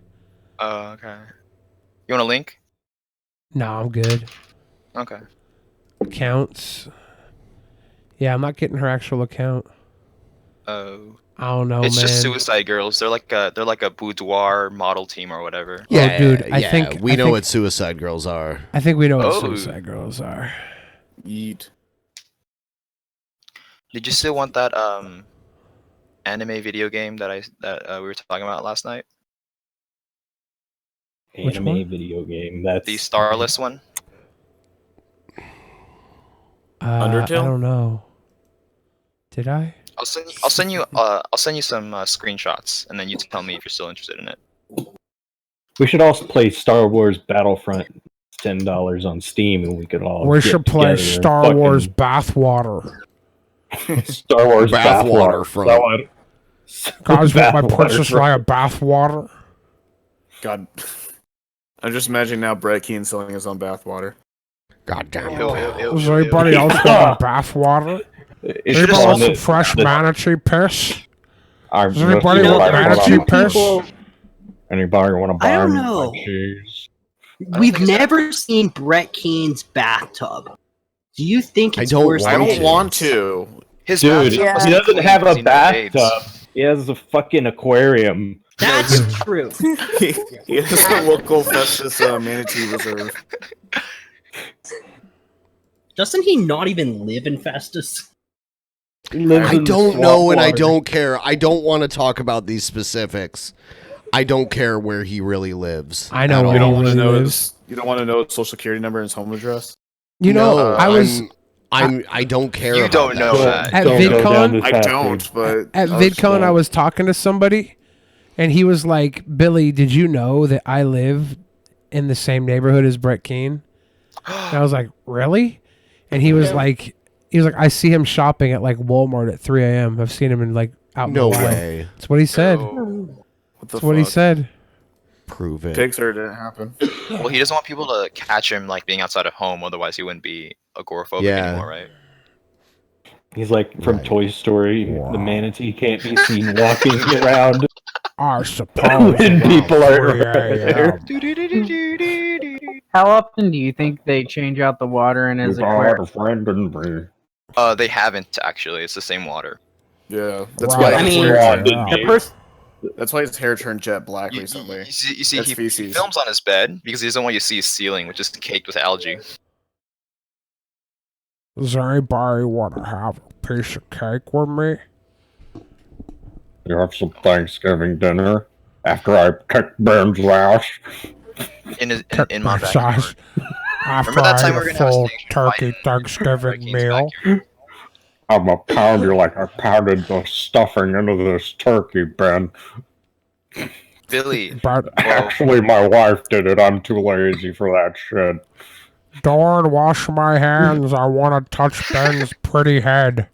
Oh, okay. You want a link? No, I'm good. Okay. Accounts. Yeah, I'm not getting her actual account. Oh. I don't know, It's man. just Suicide Girls. They're like a boudoir model team or whatever. Yeah, dude, I think we know what Suicide Girls are. I think we know what Oh. Suicide Girls are. Yeet. Did you still want that anime video game that we were talking about last night? Which Anime one? video game. That's The Starless one? Undertale? I don't know. Did I? I'll send you some screenshots and then you tell me if you're still interested in it. We should also play Star Wars Battlefront. $10 on Steam, and we could all. We get should play together and Star fucking- Wars Bathwater. Star Wars Bathwater Bathwater. front. Guys, want my Bathwater Princess front. Leia bathwater? God. I'm just imagining now Brett Keane selling his own bathwater. God damn Ew, it. ew, ew, Does ew, anybody ew. else want bathwater? It's Anybody on want some the- fresh the- manatee piss? our- Does anybody You know, want there are manatee two piss? people. Anybody want to buy I don't me know. my cheese? We've think it's that- never seen Brett Keane's bathtub. Do you think I it's don't worse want I than don't to. want to. His Dude, bathtub must he be doesn't clean have because a he knows babes. bathtub. He has a fucking aquarium. That's true. He has the local Festus Manatee Reserve. Doesn't he not even live in Festus? He lives I in the don't know and I swamp don't care. I don't want to talk about these specifics. I don't care where he really lives. I know at where You all. don't want to really know lives. his. You don't want to know his social security number and his home address. You know, No, I was I don't care. You about don't that know shit. that. At Don't go VidCon? down this I path, don't, dude. but at Oh, VidCon. I snap. was talking to somebody, and he was like, "Billy, did you know that I live in the same neighborhood as Brett Keane?" And I was like, "Really?" And he was like, "I see him shopping at like Walmart at 3 a.m. I've seen him in like out in No the wild." way. That's what he said. Oh. what the That's what he fuck? said. Prove it. Pixar didn't happen. Well, he doesn't want people to catch him like being outside of home, otherwise he wouldn't be agoraphobic Yeah. anymore, right? He's like from Right. Toy Story. Wow. The manatee can't be seen walking around I suppose. when people are around 3 there. a.m. How often do you think they change out the water in his aquarium? friend in me. They haven't actually. It's the same water. Yeah, that's Right. why. I mean, That's why his hair turned jet black recently. You see That's he feces. films on his bed because he doesn't want you to see his ceiling, which is caked with algae. Does anybody want to have a piece of cake with me? You have some Thanksgiving dinner after I kick Ben's ass. In my Sauce. backyard. After Remember that I time ate we were a gonna have a full steak turkey fight? Thanksgiving Keane's meal. backyard. I'm gonna pound you like I pounded the stuffing into this turkey, Ben. Billy, But Actually, my wife did it. I'm too lazy for that shit. don't wash my hands. I want to touch Ben's pretty head.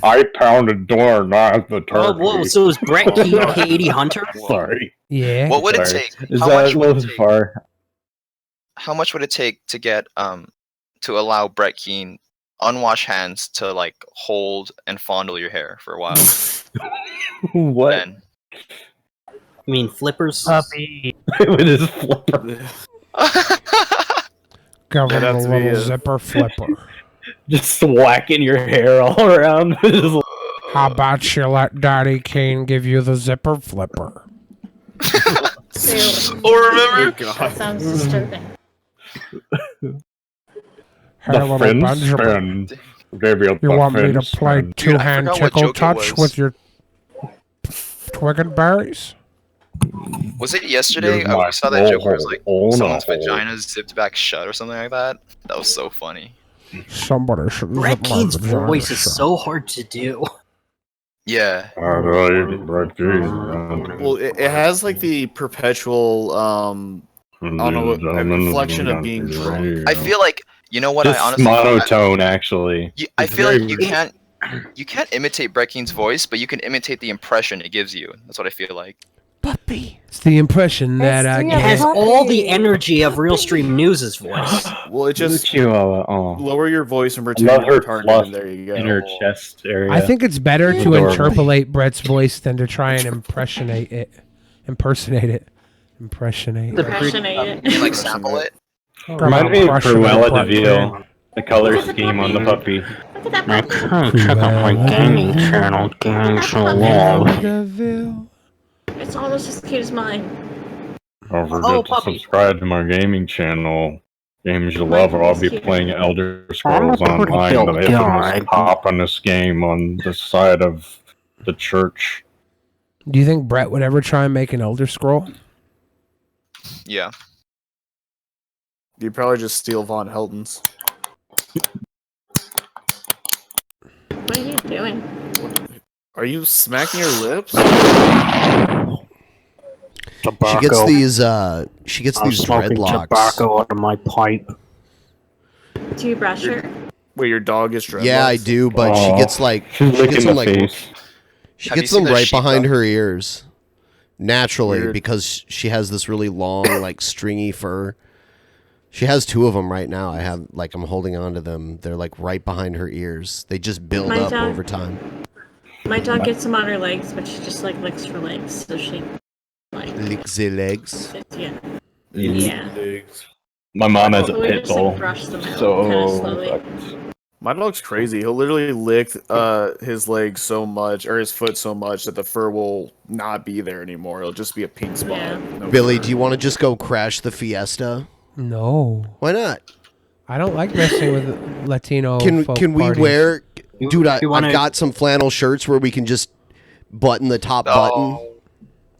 I pounded door, not the turkey. Oh, whoa! So is Brett Keane Katie Hunter? Sorry. Yeah. what would it Sorry. take? Is How that much a would it little take? far? How much would it take to get to allow Brett Keane unwashed hands to like hold and fondle your hair for a while? What? Ben? I mean, flippers. Puppy. With his flipper. Give him That'd a have to be little a- zipper flipper. Just whacking your hair all around. How about you let Daddy Kane give you the zipper flipper? remember? That sounds disturbing. Hey, little Benjamin. You want me to play Dude, I two-hand forgot what tickle joke it touch was. with your twig berries? Was it yesterday? You're I my saw that joke where it was like hole in a someone's hole. vagina zipped back shut or something like that. That was so funny. Somebody should Brett zip my Kane's vagina voice is shut. so hard to do. Yeah. Well, it has like the perpetual I don't know, a reflection of being drunk. I feel like you know what Just I honestly monotone, actually. I It's feel like very- you can't imitate Brett Keen's voice, but you can imitate the impression it gives you. That's what I feel like. Puppy. It's the impression that I It has get. all the energy of Real Stream News' voice. Well, it just Oh. lower your voice and I pretend love you're her retarded, fluff and there you go. in her chest area. I think it's better to Adorable. interpolate Brett's voice than to try and impersonate it. Impersonate. Impersonate it. You can like sample it. Reminds me of Cruella de Vil, Vil. the color scheme on the puppy. Look at that puppy. Check out my gaming channel, Gaming So Long. It's almost as cute as mine. Don't forget Oh, to puppy. subscribe to my gaming channel, Games You Love, or I'll be playing Elder Scrolls Online, the infamous pop on this game on the side of the church. Do you think Brett would ever try and make an Elder Scroll? Yeah. You probably just steal Von Helton's. What are you doing? Are you smacking your lips? She gets these dreadlocks. out of my pipe. Do you brush her? Wait, your dog is dreadlocks? Yeah, I do, but she gets like She's she licking gets the them like face. she Have you gets them seen the right sheep behind dog? her ears. Naturally, Weird. because she has this really long, like stringy fur. She has two of them right now. I'm holding on to them. They're like right behind her ears. They just build My up dog- over time. My dog gets them on her legs, but she just like licks her legs, so she like Lick the legs. yeah. Yeah. My mom has a So we pit just, like, bull. brush them out So kinda slowly. My dog's crazy. He'll literally lick his leg so much, or his foot so much, that the fur will not be there anymore. It'll just be a pink spot. Yeah. No Billy, fur. do you want to just go crash the Fiesta? No. Why not? I don't like messing with Latino folk Can we parties. wear? Dude, you wanna- I've got some flannel shirts where we can just button the top button.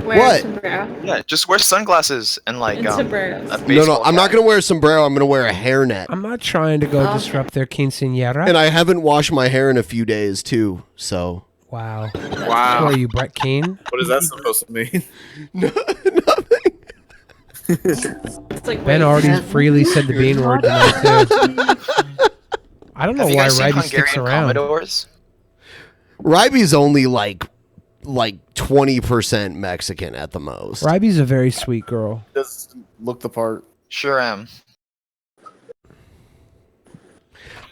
Wear What? a sombrero. Yeah, just wear sunglasses and like And sombreros. a No, baseball I'm not cap. going to wear a sombrero. I'm going to wear a hairnet. I'm not trying to go Okay. disrupt their quinceañera. And I haven't washed my hair in a few days too. So Wow. Who Wow. are you, Brett Keane? What is that supposed to mean? It's like Ben wait, already yeah. freely said the bean word tonight too. I don't know Have you why guys seen Ryby sticks Hungarian around. Commodores? Ryby's only like 20% Mexican at the most. Ryby's a very sweet girl. Does look the part. Sure am.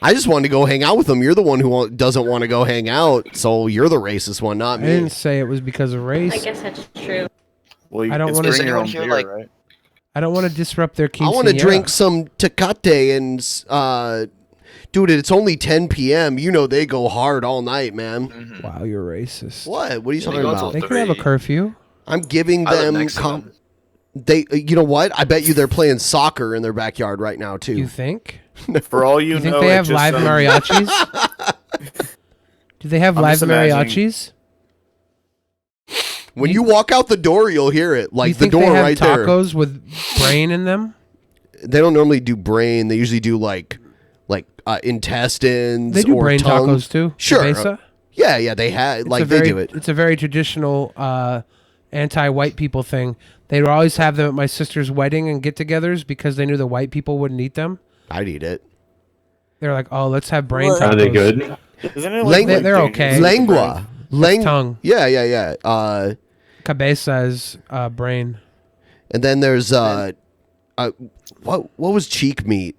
I just wanted to go hang out with him. You're the one who doesn't want to go hang out, so you're the racist one, not I me. didn't say it was because of I race. guess that's true. Well, I don't it's wanna- bring Is your anyone own here, beer, like- right? I don't want to disrupt their I quinceañera. want to drink some Tecate and dude, it's only 10 p.m. You know they go hard all night, man. Mhm. Wow, you're racist. What? What are you They talking go about? They could have a 3. curfew. I'm giving I live them next to them. they you know what? I bet you they're playing soccer in their backyard right now too. You think? For all you, You think know, they it have just live sounds- mariachis? Do they have I'm live just imagining- mariachis? When you walk out the door, you'll hear it. You Like the think door they have right there. tacos with brain in them? They don't normally do brain. They usually do like intestines. They do or brain tongue. tacos too. Sure. Cabeza? Yeah, they have It's like a they very, do it. It's a very traditional anti-white people thing. They would always have them at my sister's wedding and get-togethers because they knew the white people wouldn't eat them. I'd eat it. They're like, "Oh, let's have brain tacos." Are they good? Isn't it Lang- They're okay. Lengua. tongue. Yeah. Cabeza is brain. And then there's what was cheek meat?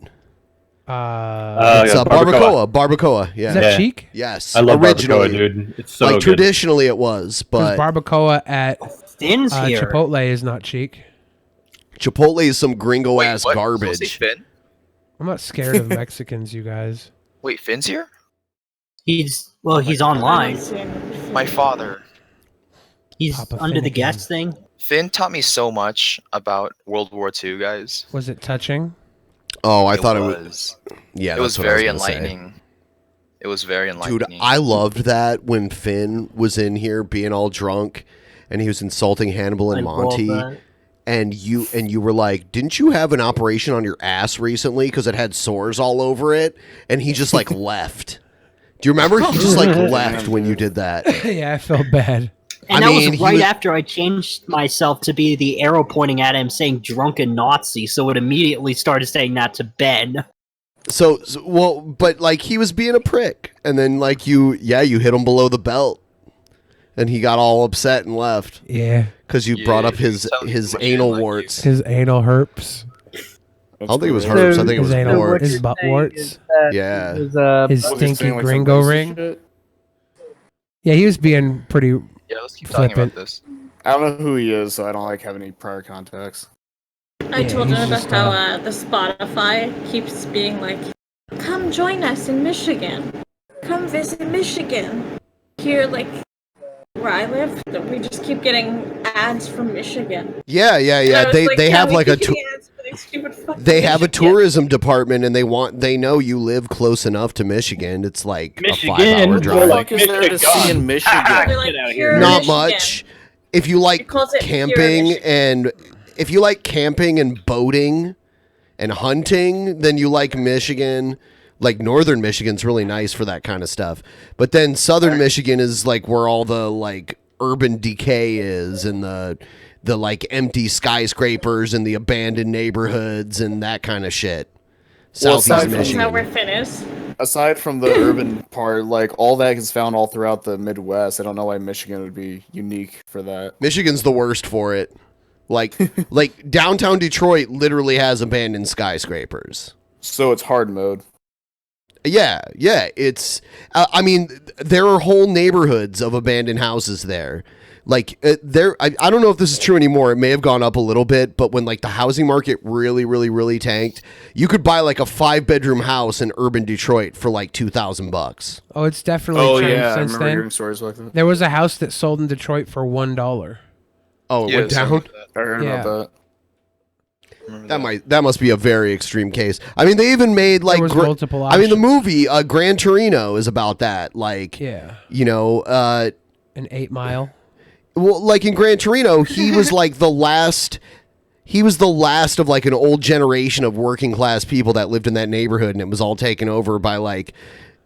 It's barbacoa. Yeah. Is that Yeah. cheek? Yes. I love originally. barbacoa, dude. It's so like good. traditionally it was, Because but barbacoa at Finn's here. Chipotle is not cheek. Chipotle is some gringo Wait, ass what? garbage. Supposed to say Finn? I'm not scared of Mexicans, you guys. Wait, Finn's here? He's I online. don't see him. My father. He's Papa under the Finnegan. guest thing. Finn taught me so much about World War II, guys. Was it touching? Oh, I thought it was. Yeah, It was that's what I very gonna say. enlightening. It was very enlightening. Dude, I loved that when Finn was in here being all drunk and he was insulting Hannibal and I love Monty. that. And you were like, didn't you have an operation on your ass recently because it had sores all over it? And he just like left. Do you remember? He just like left when you did that. Yeah, I felt bad. And I that mean, was he right was- after I changed myself to be the arrow pointing at him saying drunken Nazi, so it immediately started saying that to Ben. So well, but like he was being a prick, and then like you hit him below the belt, and he got all upset and left Yeah. because you brought up his anal warts. His anal herps. I don't think it was So- herpes. I think it His was anal warts. his butt warts. Yeah. His Was he stinky saying, like, some gringo racist ring. shit? Yeah, he was being pretty Yeah, let's keep talking flippant. about this. I don't know who he is, so I don't like have any prior contacts. I Yeah, told he's him about just, how the Spotify keeps being like, come join us in Michigan. Come visit Michigan. Here, like, where I live, that we just keep getting ads from Michigan. Yeah. And I was They like, they yeah, have we like a keep getting ads for these stupid fucking they have a Michigan. tourism department, and they know you live close enough to Michigan. It's like Michigan, a 5-hour we're drive. What the fuck is there to see in Michigan? They're like, pure Not Michigan. much. If you like It calls it pure camping Michigan. and if you like camping and boating and hunting, then you like Michigan. Like northern Michigan's really nice for that kind of stuff. But then southern Michigan is like where all the like urban decay is and the like empty skyscrapers and the abandoned neighborhoods and that kind of shit. Well, Southeast aside from- Is that Michigan. where Finn is? Aside from the urban part, like all that is found all throughout the Midwest. I don't know why Michigan would be unique for that. Michigan's the worst for it. Like like downtown Detroit literally has abandoned skyscrapers. So it's hard mode. Yeah, it's. I mean, there are whole neighborhoods of abandoned houses there. Like there, I don't know if this is true anymore. It may have gone up a little bit, but when like the housing market really tanked, you could buy like a 5-bedroom house in urban Detroit for like $2,000. Oh, it's definitely Oh changed yeah, I since remember then. hearing stories like that. There was a house that sold in Detroit for $1. Oh, it Yeah, went down. something like I heard Yeah. about that. Remember That must be a very extreme case. I mean, they even made like was multiple I mean, the options. movie Gran Torino is about that. Like, Yeah. you know, An 8 Mile. well, like in Gran Torino, he was like the last. He was the last of like an old generation of working class people that lived in that neighborhood, and it was all taken over by like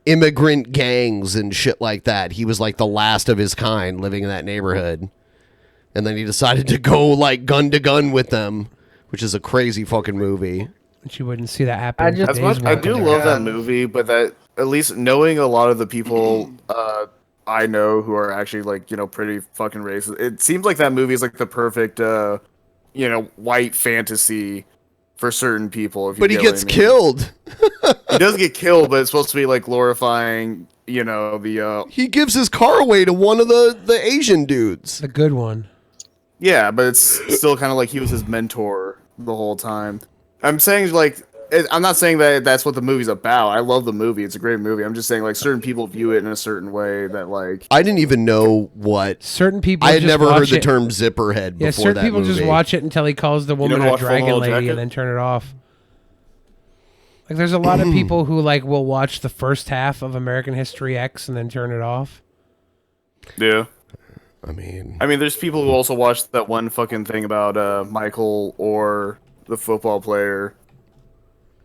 immigrant gangs and shit like that. He was like the last of his kind living in that neighborhood, and then he decided to go like gun to gun with them, which is a crazy fucking movie. But you wouldn't see that happen. I just- As much I do love that movie, but that at least knowing a lot of the people I know who are actually like, you know, pretty fucking racist. It seems like that movie is like the perfect you know, white fantasy for certain people. If you But he get what gets I mean. killed. He does get killed, but it's supposed to be like glorifying, you know, the He gives his car away to one of the Asian dudes. The good one. yeah, but it's still kind of like he was his mentor the whole time. I'm saying like I'm not saying that that's what the movie's about. I love the movie; it's a great movie. I'm just saying like certain people view it in a certain way that like I didn't even know what. Certain people I had just never heard watch the it. term zipperhead before Yeah, certain that people movie. just watch it until he calls the woman never a watched Full dragon Metal lady Jacket? and then turn it off. Like there's a lot of people who like will watch the first half of American History X and then turn it off. yeah. I mean, There's people who also watch that one fucking thing about Michael or the football player,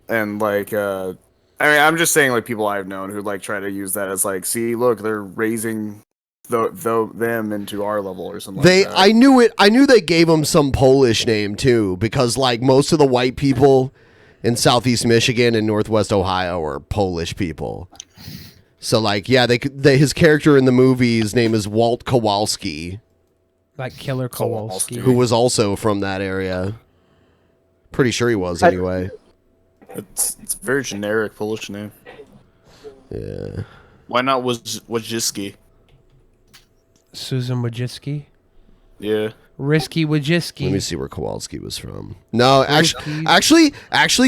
and like I'm just saying like people I've known who like try to use that as like, see, look, they're raising them into our level or something. they. like that. I knew it. I knew they gave him some Polish name too, because like most of the white people in Southeast Michigan and Northwest Ohio are Polish people. So like, yeah, his character in the movie's name is Walt Kowalski, Like Killer Kowalski. who was also from that area. Pretty sure he was anyway. It's a very generic Polish name. Yeah. Why not Wojcicki? Susan Wojcicki. Yeah. Risky Wajisky. Let me see where Kowalski was from. No, actually,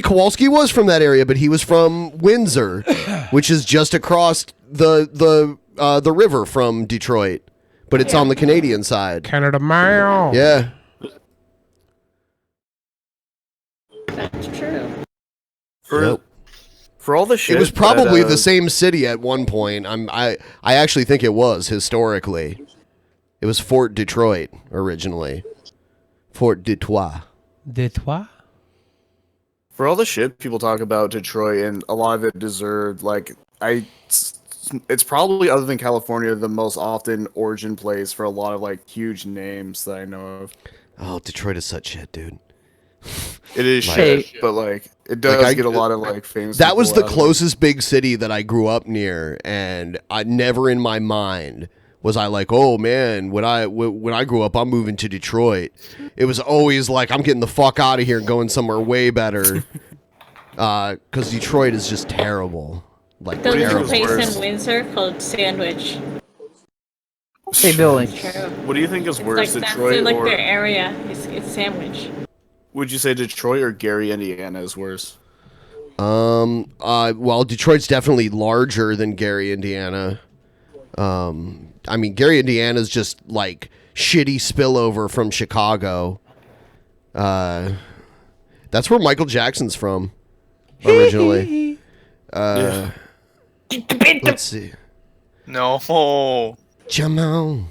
Kowalski was from that area, but he was from Windsor, which is just across the river from Detroit, but it's on the Canadian side. Canada Mail. Yeah. That's true. For all the shit, it was probably that, the same city at one point. I actually think it was historically. It was Fort Detroit originally. Fort Detroit. Detroit? For all the shit people talk about Detroit, and a lot of it deserved, like, it's probably, other than California, the most often origin place for a lot of, like, huge names that I know of. Oh, Detroit is such shit, dude. It is shit, but, like, it does get a lot of, like, famous That was the people out of it. closest big city that I grew up near, and I never in my mind was I like, oh man, when I grew up, I'm moving to Detroit. It was always like, I'm getting the fuck out of here and going somewhere way better. Because Detroit is just terrible. Like, There's a terrible. place in Windsor called Sandwich. Hey, Billy. True. What do you think is It's worse, like Detroit that's like or... their area. It's Sandwich. Would you say Detroit or Gary, Indiana is worse? Well, Detroit's definitely larger than Gary, Indiana. I mean, Gary, Indiana is just like shitty spillover from Chicago. That's where Michael Jackson's from originally. Let's see. No. Jamal.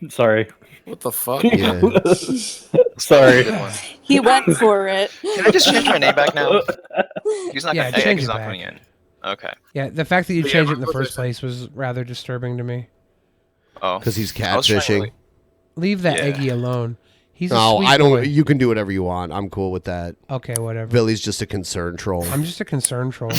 Sorry. What the fuck? Yeah. Sorry. He went for it. Can I just change my name back now? He's not Yeah, gonna change he's it not back. putting in. Okay. Yeah, the fact that you Yeah, changed it in the what was first place was rather disturbing to me. Oh. Because he's I was trying to, catfishing. like- Leave that Yeah. Eggy alone. He's a Oh, sweet I don't. boy. You can do whatever you want. I'm cool with that. Okay, whatever. Billy's just a concerned troll. I'm just a concerned troll.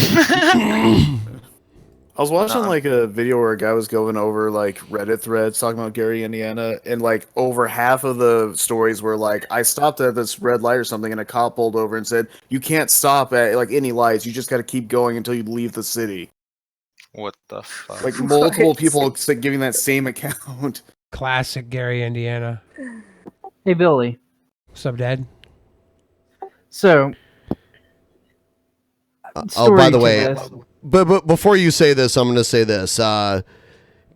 I was watching like a video where a guy was going over like Reddit threads talking about Gary, Indiana, and like over half of the stories were like, I stopped at this red light or something, and a cop pulled over and said, "You can't stop at like any lights. You just got to keep going until you leave the city." What the fuck? Like multiple people giving that same account. Classic Gary, Indiana. Hey, Billy. What's up, Dad? So. Oh, by the story way, to this. but before you say this, I'm going to say this.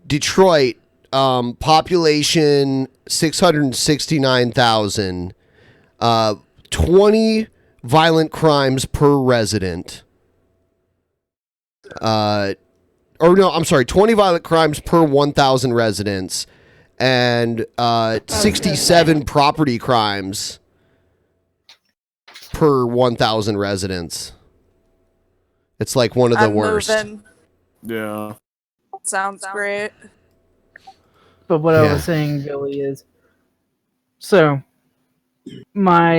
Detroit, population 669,000, 20 violent crimes per resident. Or no, I'm sorry, 20 violent crimes per 1,000 residents, and 67 property crimes per 1,000 residents. It's like one of the worst. Moving. Yeah. Sounds great. But what I was saying, Billy, is so my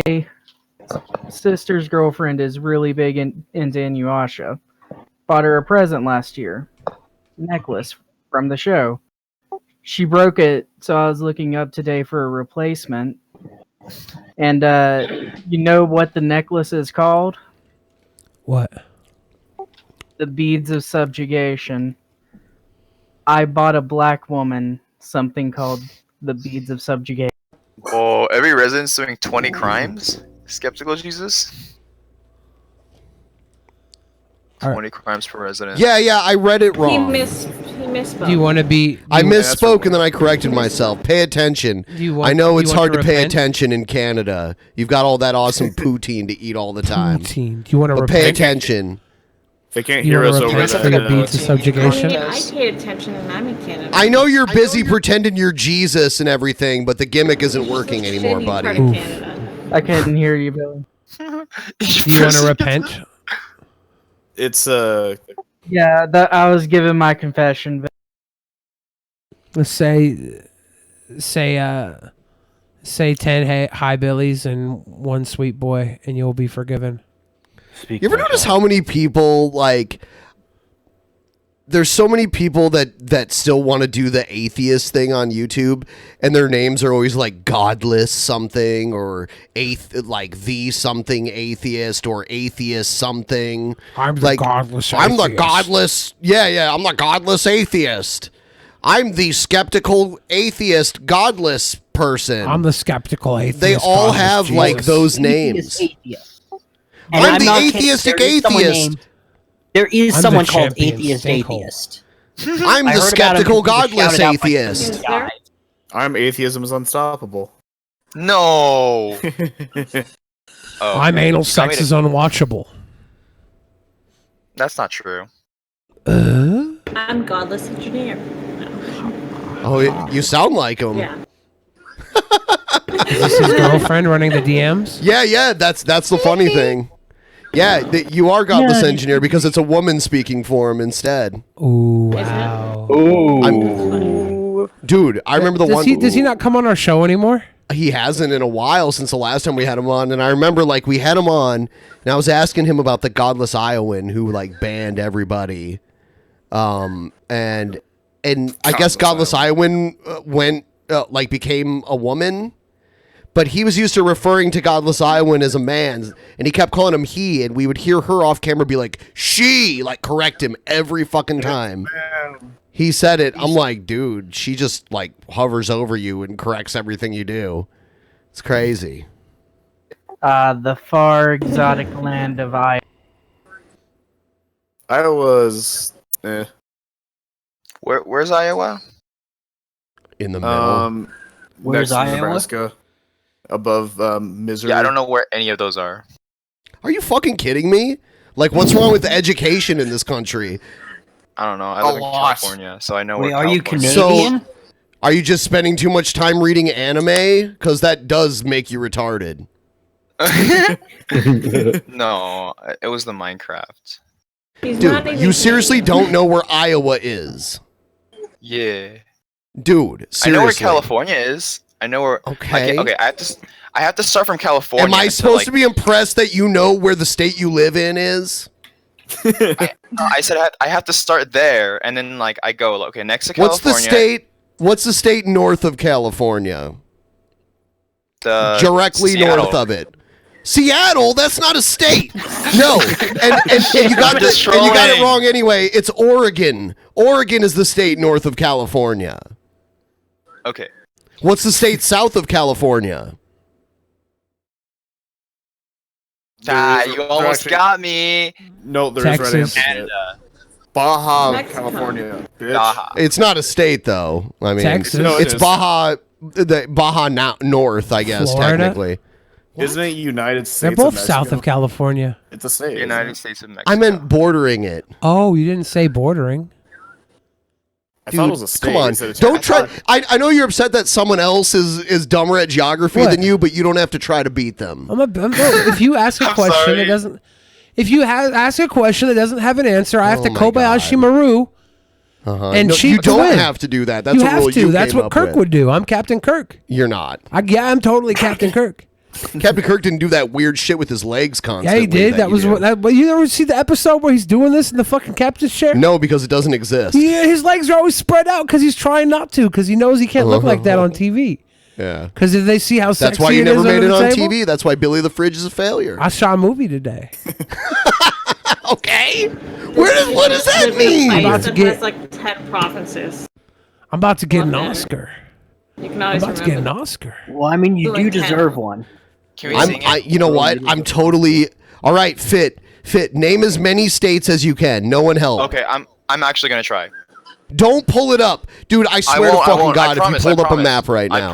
sister's girlfriend is really big into Inuyasha. Bought her a present last year, necklace from the show. She broke it, so I was looking up today for a replacement. And you know what the necklace is called? What? The Beads of Subjugation. I bought a black woman something called the Beads of Subjugation. Oh, every resident's doing 20 crimes? Skeptical Jesus? 20 crimes per resident. Yeah, I read it wrong. He misspoke. Do you want to be? I misspoke and then I corrected myself. Pay attention. I know it's hard to pay attention in Canada. You've got all that awesome poutine to eat all the time. Poutine. Do you want to But pay attention. They can't You hear wanna us over repent for that. the beats of subjugation? I paid attention and I'm in Canada. I know you're busy pretending you're Jesus and everything, but the gimmick isn't working anymore, buddy. I couldn't hear you, Billy. Do you want to repent? It's Yeah, I was giving my confession. But Let's say 10 high billies and one sweet boy, and you'll be forgiven. You ever notice how many people, like, there's so many people that still want to do the atheist thing on YouTube, and their names are always like godless something, or like the something atheist, or atheist something. I'm the like, godless I'm the atheist. godless, I'm the godless atheist. I'm the skeptical, atheist, godless person. I'm the skeptical atheist. They all godless have Jesus. like those names. Atheist. And I'm the not kidding, atheistic there is someone atheist. named- There is I'm someone the called champion Atheist sinkhole. Atheist. I'm I the heard about him skeptical, because he was godless shouted out by atheist. some guy. I'm atheism is unstoppable. No. Oh, I'm anal you tell me sex to- is unwatchable. That's not true. I'm godless engineer. No. Oh, you sound like him. Yeah. Is this his girlfriend running the DMs? Yeah. That's the funny thing. Yeah, you are godless Yeah. engineer because it's a woman speaking for him instead. Ooh, Is it? wow. Ooh. Dude, I remember the does one. Does he not come on our show anymore? He hasn't in a while since the last time we had him on, and I remember like we had him on, and I was asking him about the godless Iowan who like banned everybody, and I guess godless Iowan went like became a woman, but he was used to referring to godless Iowan as a man, and he kept calling him he, and we would hear her off camera be like she, like correct him every fucking time. He said it. I'm like, dude, she just like hovers over you and corrects everything you do. It's crazy. The far exotic land of Iowa. Iowa's Where's Iowa? In the middle. Where's next to Iowa? Nebraska, above Missouri. Yeah, I don't know where any of those are. Are you fucking kidding me? Like, what's wrong with education in this country? I don't know. I live in lot. California, so I know Wait, where are you California is. Canadian? Are you just spending too much time reading anime? Because that does make you retarded. No, it was the Minecraft. He's not Dude, even you seriously Canadian. don't know where Iowa is. Yeah. Dude, seriously. I know where California is. I know where. Okay. Okay. I have to start from California. Am I to, supposed like, to be impressed that you know where the state you live in is? I said I have to start there, and then like I go. Okay, next to What's California. What's the state north of California? Directly Seattle. north of it. Seattle, that's not a state. No, and you got I'm just and you got it trolling. wrong anyway. It's Oregon. Oregon is the state north of California. Okay. What's the state south of California? You almost got me. No, there is right Texas. answer. Canada. Baja, Mexico. California. Bitch. Baja. It's not a state though. I mean, Texas? No, it it's is. Baja North, I guess Florida? technically. Isn't it United States? They're both of south Mexico? of California. It's a state. isn't United it? States of Mexico. I meant bordering it. Oh, you didn't say bordering. I thought it was a state. Come on, instead of don't try. territory. I know you're upset that someone else is dumber at geography What? than you, but you don't have to try to beat them. If you ask a I'm question sorry. that doesn't, if you ask a question that doesn't have an answer, I have to Oh my Kobayashi God. Maru. Uh-huh. And no, cheat you to don't win. have to do that. That's You a have rule to. you That's came what up Kirk with. would do. I'm Captain Kirk. You're not. I'm totally Captain Kirk. Captain Kirk didn't do that weird shit with his legs Yeah, constantly. he did. That you was do. what. But you ever see the episode where he's doing this in the fucking captain's chair? No, because it doesn't exist. Yeah, his legs are always spread out because he's trying not to, because he knows he can't look like that on TV. Yeah. Because if they see how That's sexy why you it never is made under it the on table. TV. That's why Billy the Fridge is a failure. I saw a movie today. Okay. What does that Live in a mean? place About to that get- has like 10 provinces. I'm about to get an Love that. Oscar. You can I'm always about to get an remember. Oscar. Well, I mean, you Like do 10. deserve one. Can we sing it? You know what? I'm totally all right. Fit. Name as many states as you can. No one help. Okay, I'm actually gonna try. Don't pull it up, dude. I swear to fucking God, if promise, you pulled I up a promise. map right now.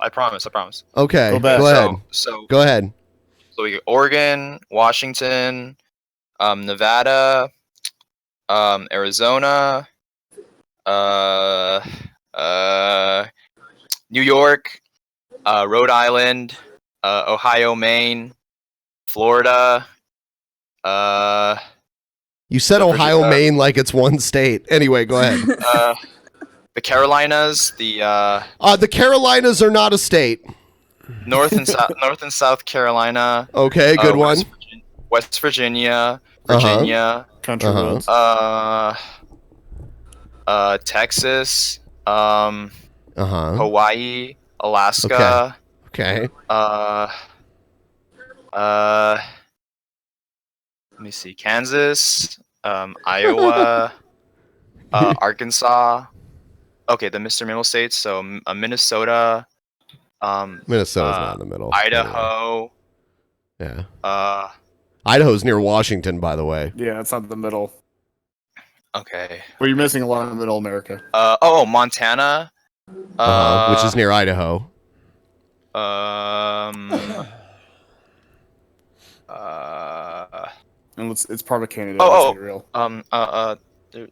I promise. Okay. Go back. Go ahead. So Go ahead. we got Oregon, Washington, Nevada, Arizona, New York, Rhode Island, Ohio, Maine, Florida. You said Ohio, Maine like it's one state. Anyway, go ahead. The Carolinas, the The Carolinas are not a state. North and South Carolina. Okay, good one. West Virginia, Uh-huh. Virginia, Country Uh-huh. roads. Texas, Uh-huh. Hawaii, Alaska, Okay. let me see, Kansas, Iowa, Arkansas, okay, the Mr. Middle states. So Minnesota, Minnesota's not in the middle. Idaho. Yeah. Idaho's near Washington, by the way. Yeah, it's not the middle. Okay. Well, you're missing a lot of middle America. Montana. Which is near Idaho. And it's part of Canada. Let's be real.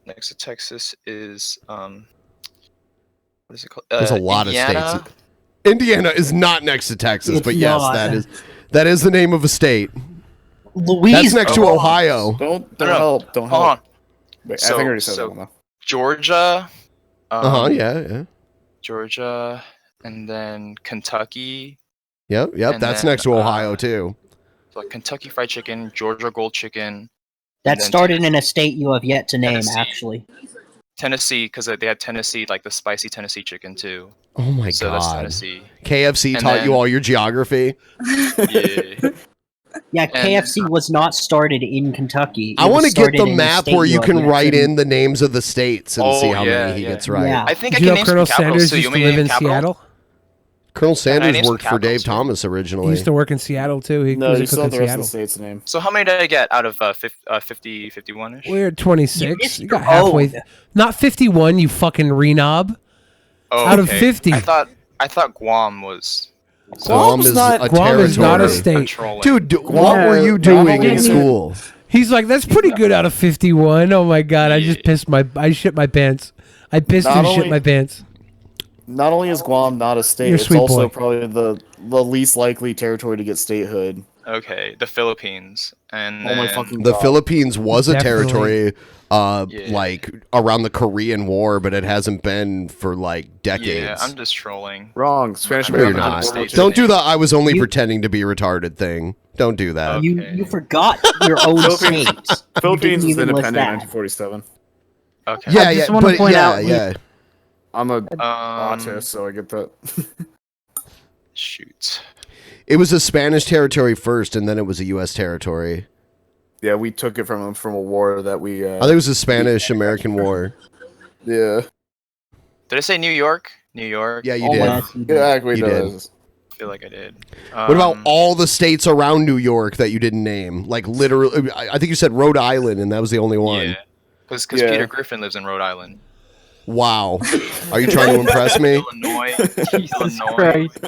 Next to Texas is what is it called? There's a lot Indiana? of states. Indiana is not next to Texas, It's but yes, not. that is the name of a state. That's next to Ohio. Don't No. help. Don't Hold help. on. Wait, I think I already said that one though. Georgia. Yeah. Georgia, and then Kentucky. Yep. And That's then, next to Ohio too. So like Kentucky Fried Chicken, Georgia Gold Chicken. That and then started in a state you have yet to name, Tennessee. actually. Tennessee, because they had Tennessee, like the spicy Tennessee chicken too. Oh my So that's god. Tennessee. KFC And taught you then- all your geography. Yeah. Yeah, And- KFC was not started in Kentucky. I want to get the in a map state where you have can yet write to- in the names of the states and Oh, see how yeah, many he yeah. gets right. Yeah. I think I Did you can know name Colonel some capitals Sanders too. used You to want me live name in capital? Seattle? Colonel I Sanders name some worked for Dave capitals, too? Thomas He originally. used to work in Seattle too. He No, was you a still cook have in the rest of Seattle. the states name. So how many did I get out of 51-ish? We're at 26. Yes, You got you're halfway. old. Not 51, you fucking renob. Oh, Out of okay. 50. I thought Guam was. Guam is not- a Guam is not a territory. state. Trolling. Dude, what were you Guam doing only in is- school? He's like, that's pretty good out of 51. Oh my god, I just I shit my pants. I pissed Not and shit only- my pants. Not only is Guam not a state, You're a it's sweet also boy. probably the least likely territory to get statehood. Okay, the Philippines, and Oh my then- fucking The god. Philippines was a Definitely. territory Yeah. like around the Korean War, but it hasn't been for like decades. Yeah, I'm just trolling. Wrong. Spanish No, you're American not. States. Don't do the I was only You- pretending to be retarded thing. Don't do that. You forgot your own Philippines- states. Philippines You was didn't even list independent in that. 1947. Okay. Yeah, I just yeah, wanna but point yeah, out- yeah. I'm a Um, autist, so I get that. shoot. It was a Spanish territory first, and then it was a U.S. territory. Yeah, we took it from them from a war that we. I think it was the Spanish-American War. Yeah. Did I say New York? New York. Yeah, you Oh did. my- Yes, you did. Yeah, wait, You no, did. this- I feel like I did. What about all the states around New York that you didn't name? Like literally, I think you said Rhode Island, and that was the only one. Yeah, because Yeah. Peter Griffin lives in Rhode Island. Wow. Are you trying to impress me? Illinois. Jesus Illinois. Christ.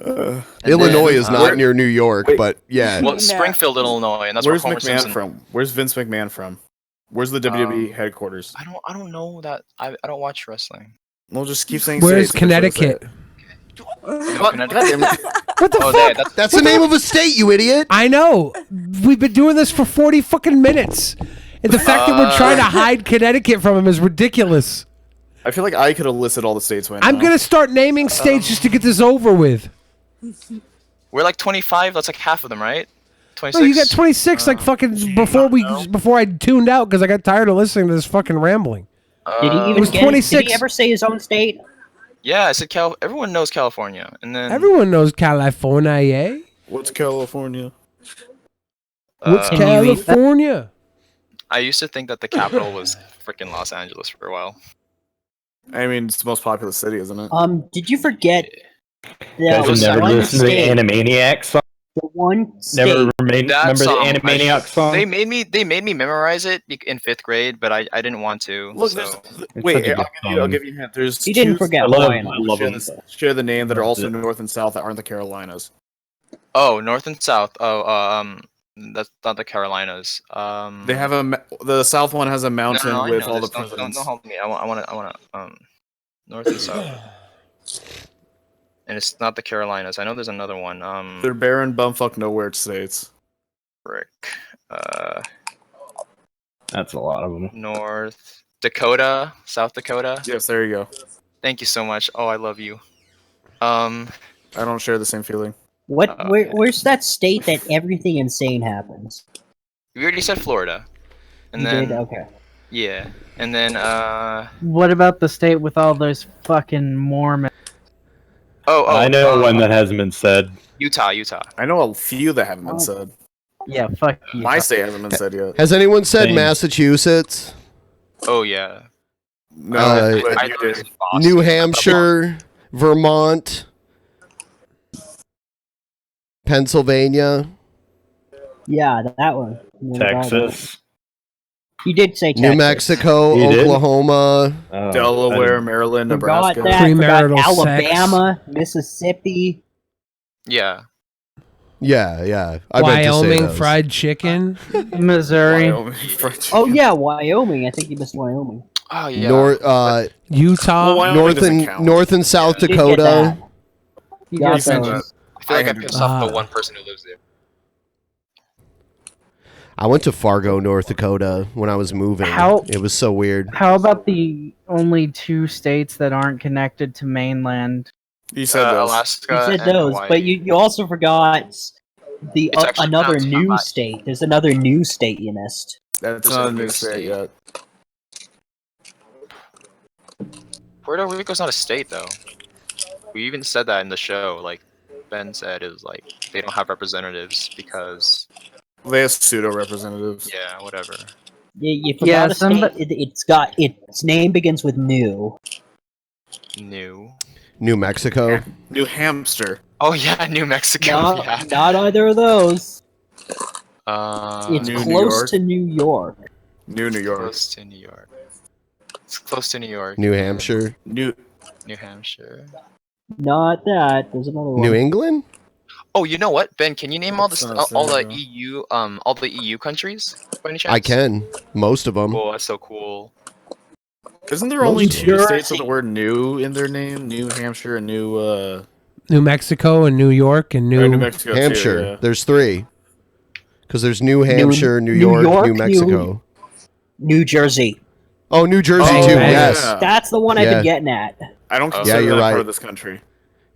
And Illinois then, is not near New York, Wait. but yeah. Well, No. Springfield, Illinois, and that's Where's where Homer McMahon Simpson. from? Where's Vince McMahon from? Where's the WWE headquarters? I don't know that. I don't watch wrestling. We'll just keep saying. Where's states, that's what I Connecticut? said. Connecticut. What the Oh, fuck? That's the name of a state, you idiot. I know. We've been doing this for 40 fucking minutes. And the fact that we're trying to hide Connecticut from him is ridiculous. I feel like I could have listed all the states right I'm now. going to start naming states just to get this over with. We're like 25. That's like half of them, right? 26. No, you got 26 like fucking before I tuned out because I got tired of listening to this fucking rambling. Did he It even was get it? Did 26. he ever say his own state? Yeah, I said everyone knows California, and then Everyone knows California, yeah? What's California? What's Can you read that? California? I used to think that the capital was freaking Los Angeles for a while. I mean, it's the most populous city, isn't it? Did you forget Guys the have never one listened to the state? Animaniacs song? The one Never state. remember That the song, Animaniacs song? They made me memorize it in 5th grade, but I didn't want to. Look, so. there's, It's wait, such a good I'll song. give you a hint. There's He didn't two forget states Hawaiian. that I love share, it. share the name that are also Yeah. north and south that aren't the Carolinas. Oh, North and South. That's not the Carolinas. They have the south one has a mountain I with know all the this. Don't presidents. help me. I want North and South. And it's not the Carolinas. I know there's another one. They're barren bumfuck nowhere states. Frick. That's a lot of them. North Dakota, South Dakota. Yes, there you go. Thank you so much. Oh, I love you. I don't share the same feeling. Where's that state that everything insane happens? We already said Florida. And You then did? Okay. yeah. And then What about the state with all those fucking Mormons? I know one that hasn't been said. Utah. I know a few that haven't been Oh. said. Yeah, fuck you. My state hasn't been said yet. Has anyone said Same. Massachusetts? Oh yeah. No, but you did. New Hampshire, Vermont, Pennsylvania, Yeah, that one. Texas. You did say Texas. New Mexico, You did? Oklahoma, Delaware, Maryland, Forgot Nebraska. that. Forgot Premarital Alabama, Mississippi. Yeah. Yeah. I meant to say Wyoming those. fried chicken. Missouri. Oh yeah, Wyoming. I think you missed Wyoming. Oh yeah. Utah, Well, Wyoming North doesn't and count. North and South You did get Dakota. that. You Got got said those. I feel like I pissed off the Ah. one person who lives there. I went to Fargo, North Dakota when I was moving. How- It was so weird. How about the only 2 states that aren't connected to mainland? You said those. Alaska. You said and those, Hawaii. but you also forgot the It's actually another pronounced new Hawaii. state. There's another new state you missed. That's There's not a a new new state state. yet. Puerto Rico's not a state though. We even said that in the show. Like Ben said, it was like they don't have representatives because They have pseudo representatives. yeah, whatever. You forgot Yeah, a state. Its name begins with new. New. New Mexico. New Hampshire. Oh yeah, New Mexico. yeah. Not either of those. It's New New close York. to New York. New York. Close to New York. It's close to New York. New Hampshire. New Hampshire. Not that. There's another one. New England? Oh, you know what, Ben? Can you name all That's the not all the Senegal. EU all the EU countries by any chance? I can. Most of them. Oh, that's so cool. Isn't there only Most 2 Jersey. states with the word new in their name? New Hampshire and New New Mexico and New York and New New. Mexico Hampshire. too, yeah. There's 3. Because there's New Hampshire, New York, New Mexico. New Jersey. Oh, New Jersey Oh, too. yeah. Yes, Yeah. That's the one I've Yeah. been getting at. I don't Yeah, consider you're that right. part of this country.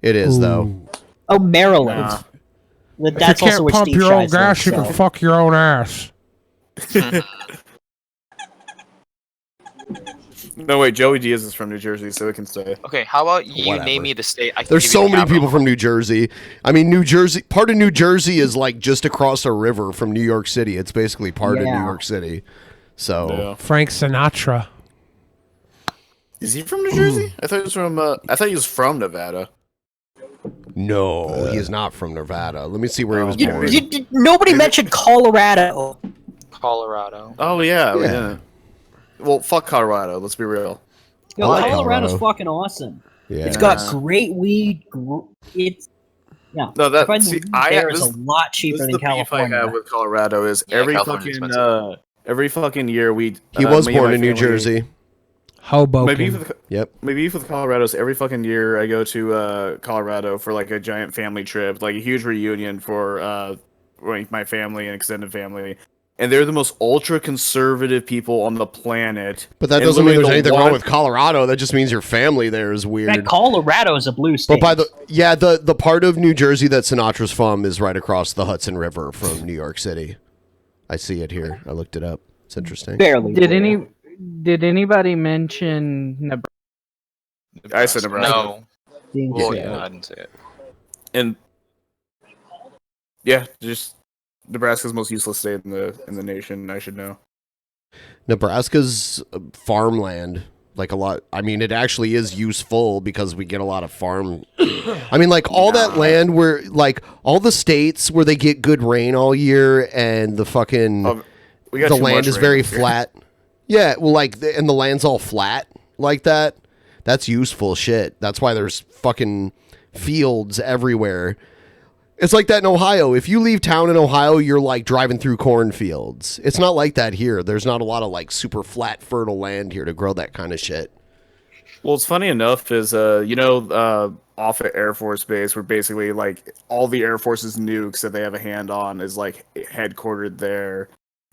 it is though. Ooh. Oh, Maryland. Nah. But If that's you also can't where pump Steve your own Shives gas, lives, you can so. fuck your own ass. No, wait, Joey Diaz is from New Jersey, so it can stay. Okay, how about you Whatever. name me the state? I can There's give you so the many capital. people from New Jersey. I mean, New Jersey. Part of New Jersey is like just across a river from New York City. It's basically part of New Yeah. York City. So Yeah. Frank Sinatra. Is he from New Jersey? I thought he was from. I thought he was from Nevada. no, he is not from Nevada. Let me see where he was You- born. Nobody mentioned Colorado. Colorado. Oh yeah, we Yeah. didn't. Well, fuck Colorado. Let's be real. Yo, I like Colorado's Colorado. fucking awesome. Yeah. It's got Yeah. great weed. It's yeah. No, that Friend, see, weed I there is this, a lot this cheaper is than the beef I California. have with Colorado is Yeah, California's every fucking year we. He was me and born my in New family- Jersey. Hoboken. My beef with Yep. my beef with Colorado is every fucking year I go to Colorado for like a giant family trip, like a huge reunion for like my family and extended family. And they're the most ultra conservative people on the planet. But that And doesn't mean literally there's the anything wrong one- with Colorado. That just means your family there is In weird. fact, Colorado is a blue state. But by the part of New Jersey that Sinatra's from is right across the Hudson River from New York City. I see it here. I looked it up. It's interesting. barely. Did anybody mention Nebraska? I said Nebraska. No. Didn't Well, say yeah, it. I didn't say it. And yeah, just Nebraska's most useless state in the nation. I should know. Nebraska's farmland, like a lot. I mean, it actually is useful because we get a lot of farm. I mean, like all that land where, like all the states where they get good rain all year, and the fucking We got the too land much is rain very this year. flat. Yeah, well, like and the land's all flat like that. That's useful shit. That's why there's fucking fields everywhere. It's like that in Ohio. If you leave town in Ohio, you're like driving through cornfields. It's not like that here. There's not a lot of like super flat, fertile land here to grow that kind of shit. Well, it's funny enough is off at Air Force Base, where basically like all the Air Force's nukes that they have a hand on is like headquartered there.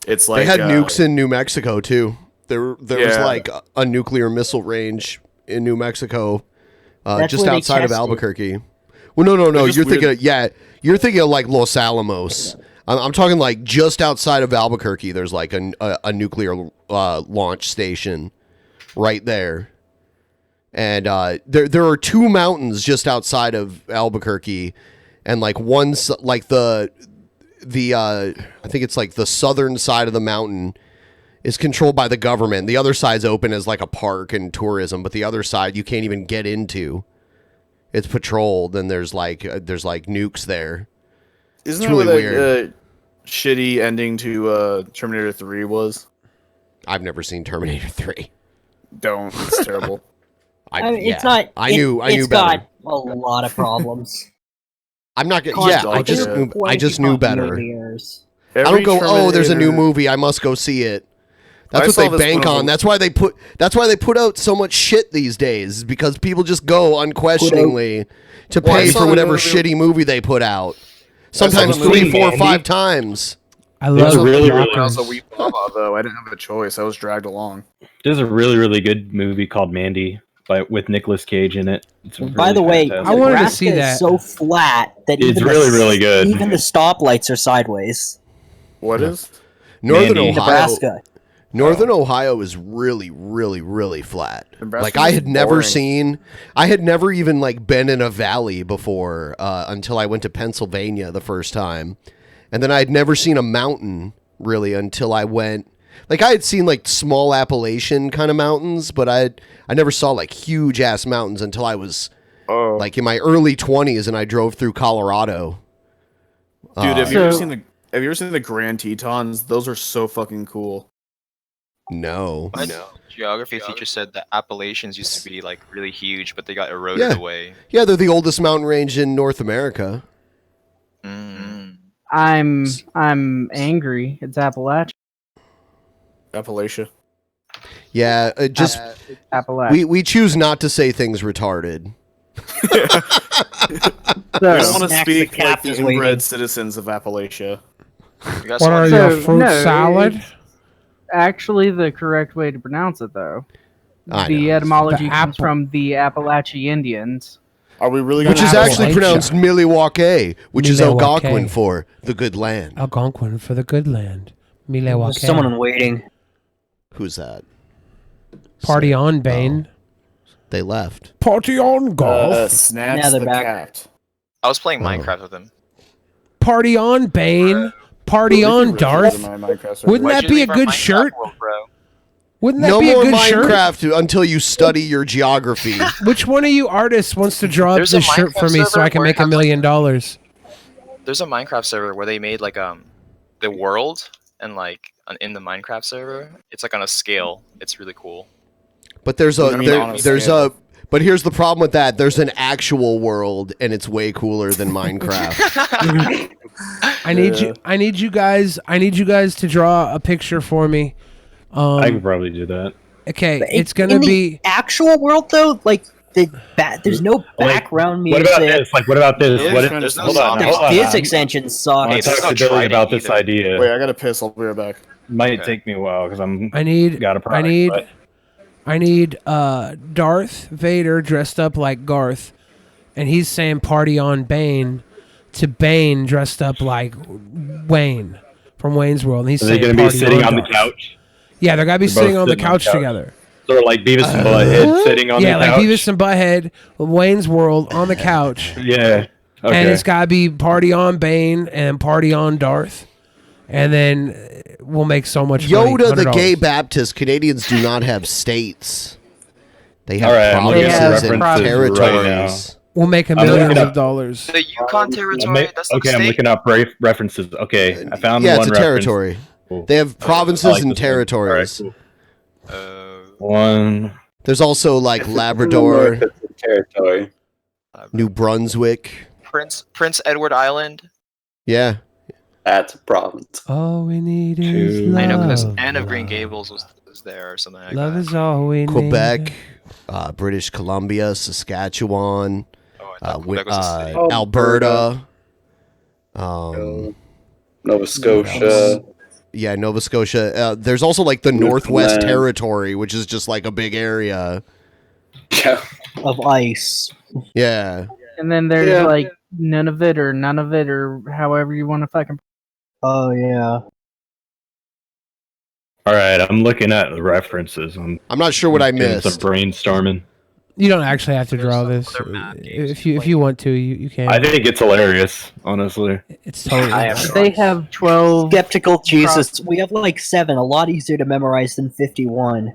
It's like They had nukes in New Mexico too. There was Yeah. like a nuclear missile range in New Mexico, That's just where they outside of tested. Albuquerque. Well, no. It's You're just thinking, you're thinking of like Los Alamos. I'm talking like just outside of Albuquerque. There's like a nuclear launch station right there, and there are two mountains just outside of Albuquerque, and like one's like the I think it's like the southern side of the mountain is controlled by the government. The other side's open as like a park and tourism, but the other side you can't even get into. It's patrolled, and there's like nukes there. Isn't It's that really what weird. that shitty ending to Terminator 3 was? I've never seen Terminator 3. Don't. It's terrible. I mean, it's not. I knew It's better. got a lot of problems. I'm not gonna. Constant Yeah, I bullshit. just knew better. Continuity errors. I don't go. Oh, there's a new Terminator- movie. I must go see it. I That's what saw they this bank one of on. them- That's why they put out so much shit these days, because people just go unquestioningly to Well, I pay saw for the whatever movie- shitty movie they put out. saw the Sometimes movie 3, 4, Mandy. 5 times. I There's love a really, I really, was a wee baba, though. I didn't have a choice. I was dragged along. there's a really, really good movie called Mandy with Nicolas Cage in it. It's By really the way, fantastic. I wanted to Nebraska see is that. so flat that It's even really, really good. Even the stoplights are sideways. What is? Northern Mandy. Ohio. Nebraska. Northern Ohio is really, really, really flat. Nebraska Like I is had never boring. seen, I had never even like been in a valley before until I went to Pennsylvania the first time, and then I had never seen a mountain really until I went. Like I had seen like small Appalachian kind of mountains, but I never saw like huge ass mountains until I was Oh, like in my early 20s and I drove through Colorado. dude, have you ever So- seen the Grand Tetons? Those are so fucking cool. No. My geography teacher said that Appalachians used to be like really huge, but they got eroded Yeah. away. Yeah, they're the oldest mountain range in North America. Mm. I'm angry. It's Appalachia. Appalachia. Yeah, just Appalachia. we choose not to say things retarded. I don't want to Snacks speak the cap like the is waiting. inbred citizens of Appalachia. You got What are someone- you, a So, fruit no, salad? it's actually the correct way to pronounce it, though. I The know. etymology The comes apple- from the Appalachian Indians. Are we really going Which is to actually Appalachia. pronounced Milwaukee, which is Milwaukee. Algonquin for the good land. Algonquin for the good land. Milwaukee. There's someone waiting. Who's that? Party on, Bane. They left. Party on, golf. Snaps Now they're the back. cat. I was playing Oh. Minecraft with him. Party on, Bane. Party on, Darth. Wouldn't Why'd that you be a leave our good Minecraft shirt? world, bro? Wouldn't that No be a more good shirt? Minecraft until you study your geography. Which one of you artists wants to draw up There's a this shirt for Minecraft me so server I can where it make $1 has, million? There's a Minecraft server where they made like the world and like in the Minecraft server, it's like on a scale. It's really cool. But there's a I mean, there- on a there's scale. a but here's the problem with that. There's an actual world and it's way cooler than Minecraft. I need you guys to draw a picture for me. I could probably do that. Okay, But it's in gonna the be actual world though. Like there's no background What music. about this? Like, what about this? Yeah, What? there's no Hold on, sound. hold on. This extension sucks. I Hey, talked there's to no Billy Trident about this either. idea. Wait, I gotta piss. I'll be right back. Might Okay. take me a while because I'm I need got a product. I need Darth Vader dressed up like Garth, and he's saying "Party on, Bane" to Bane dressed up like Wayne from Wayne's World, and he's Are they saying going to be "Party sitting on the Darth." couch? Yeah, they're gonna be They're sitting both on the sitting on the couch couch. together. Sort of like Beavis and Butthead sitting on Yeah, the like couch. Beavis and Butthead, with Wayne's World on the couch, Yeah. Okay. and it's gotta be "Party on, Bane" and "Party on, Darth," and then we'll make so much money. Yoda the $100. gay Baptist. Canadians do not have states. They have All right, I'm looking at provinces and references right territories. We'll make I'm millions looking of up- dollars. The Yukon territory. That's not okay, a I'm state. looking up references. Okay, I found Yeah, one it's a reference. territory. Cool. They have provinces I like and this one. All right, territories. cool. Uh, One. There's also like Labrador, Territory. New Brunswick. Prince Edward Island. Yeah. That's a province. All we need is Two. love. I know because Anne of Green Gables was there or something like Love that. is all we Quebec, need. British Columbia, Saskatchewan, Oh, I thought Quebec was a state. Alberta. Nova Scotia. Yeah, Nova Scotia. There's also like the Northwest Newfoundland. Territory, which is just like a big area. Yeah. Of ice. Yeah. And then there's Yeah. like none of it or however you want to fucking. Oh yeah. All right, I'm looking at the references. I'm I'm not sure what I doing missed. some brainstorming. You don't actually have to draw this. If you want to, you can. I think it's hilarious, honestly. It's totally. They have 12. Skeptical Jesus. We have like 7. A lot easier to memorize than 51.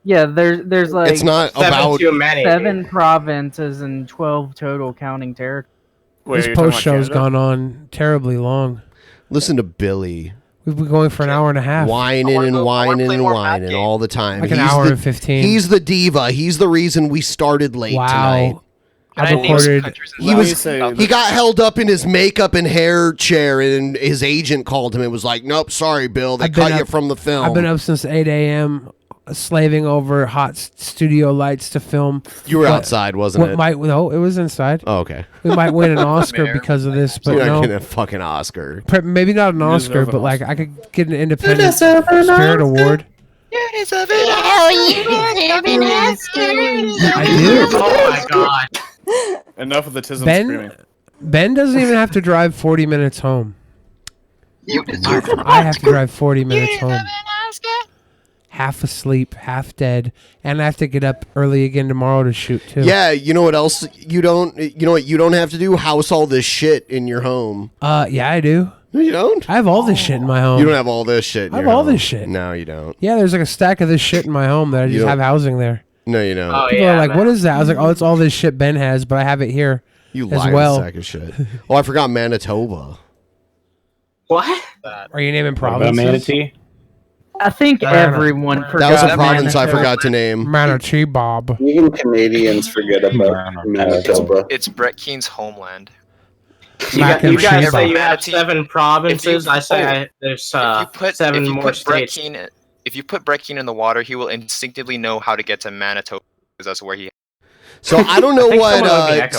Yeah, there's like It's not about 7 provinces and 12 total counting territories. This post show's gone on terribly long. Listen to Billy. We've been going for an hour and a half. Whining and whining and whining all the time. Like an hour and 15. He's the diva. He's the reason we started late tonight. I recorded. He got held up in his makeup and hair chair, and his agent called him and was like, "Nope, sorry, Bill. They cut you from the film." I've been up since 8 a.m. slaving over hot studio lights to film. You were outside, wasn't it? No, it was inside. Oh, okay. We might win an Oscar because of this, but You're not no. getting a fucking Oscar. Maybe not an Oscar, but like I could get an Independent Spirit Award. I do. Oh my god. Enough of the tism screaming. Ben doesn't even have to drive 40 minutes home. I have to drive 40 minutes home. Half asleep, half dead, and I have to get up early again tomorrow to shoot too. Yeah, you know what else you don't? You know what you don't have to do? House all this shit in your home. Yeah, I do. No, you don't. I have all this shit in my home. You don't have all this shit. I have all this shit. No, you don't. Yeah, there's like a stack of this shit in my home that I just have housing there. No, you don't. Oh, People are like, "What is that?" I was like, "Oh, it's all this shit Ben has, but I have it here You as lying well." sack of shit. Oh, I forgot Manitoba. What? Are you naming What about provinces? Manatee? I think everyone forgot. That was a province I Manitoba. forgot to name. Manatee Bob. Even Canadians forget about Manitoba. It's Brett Keene's homeland. You guys say you have 7 provinces. I say there's 7 more states. If you put Brett Keane in the water, he will instinctively know how to get to Manitoba because that's where he. So I don't know someone would be what.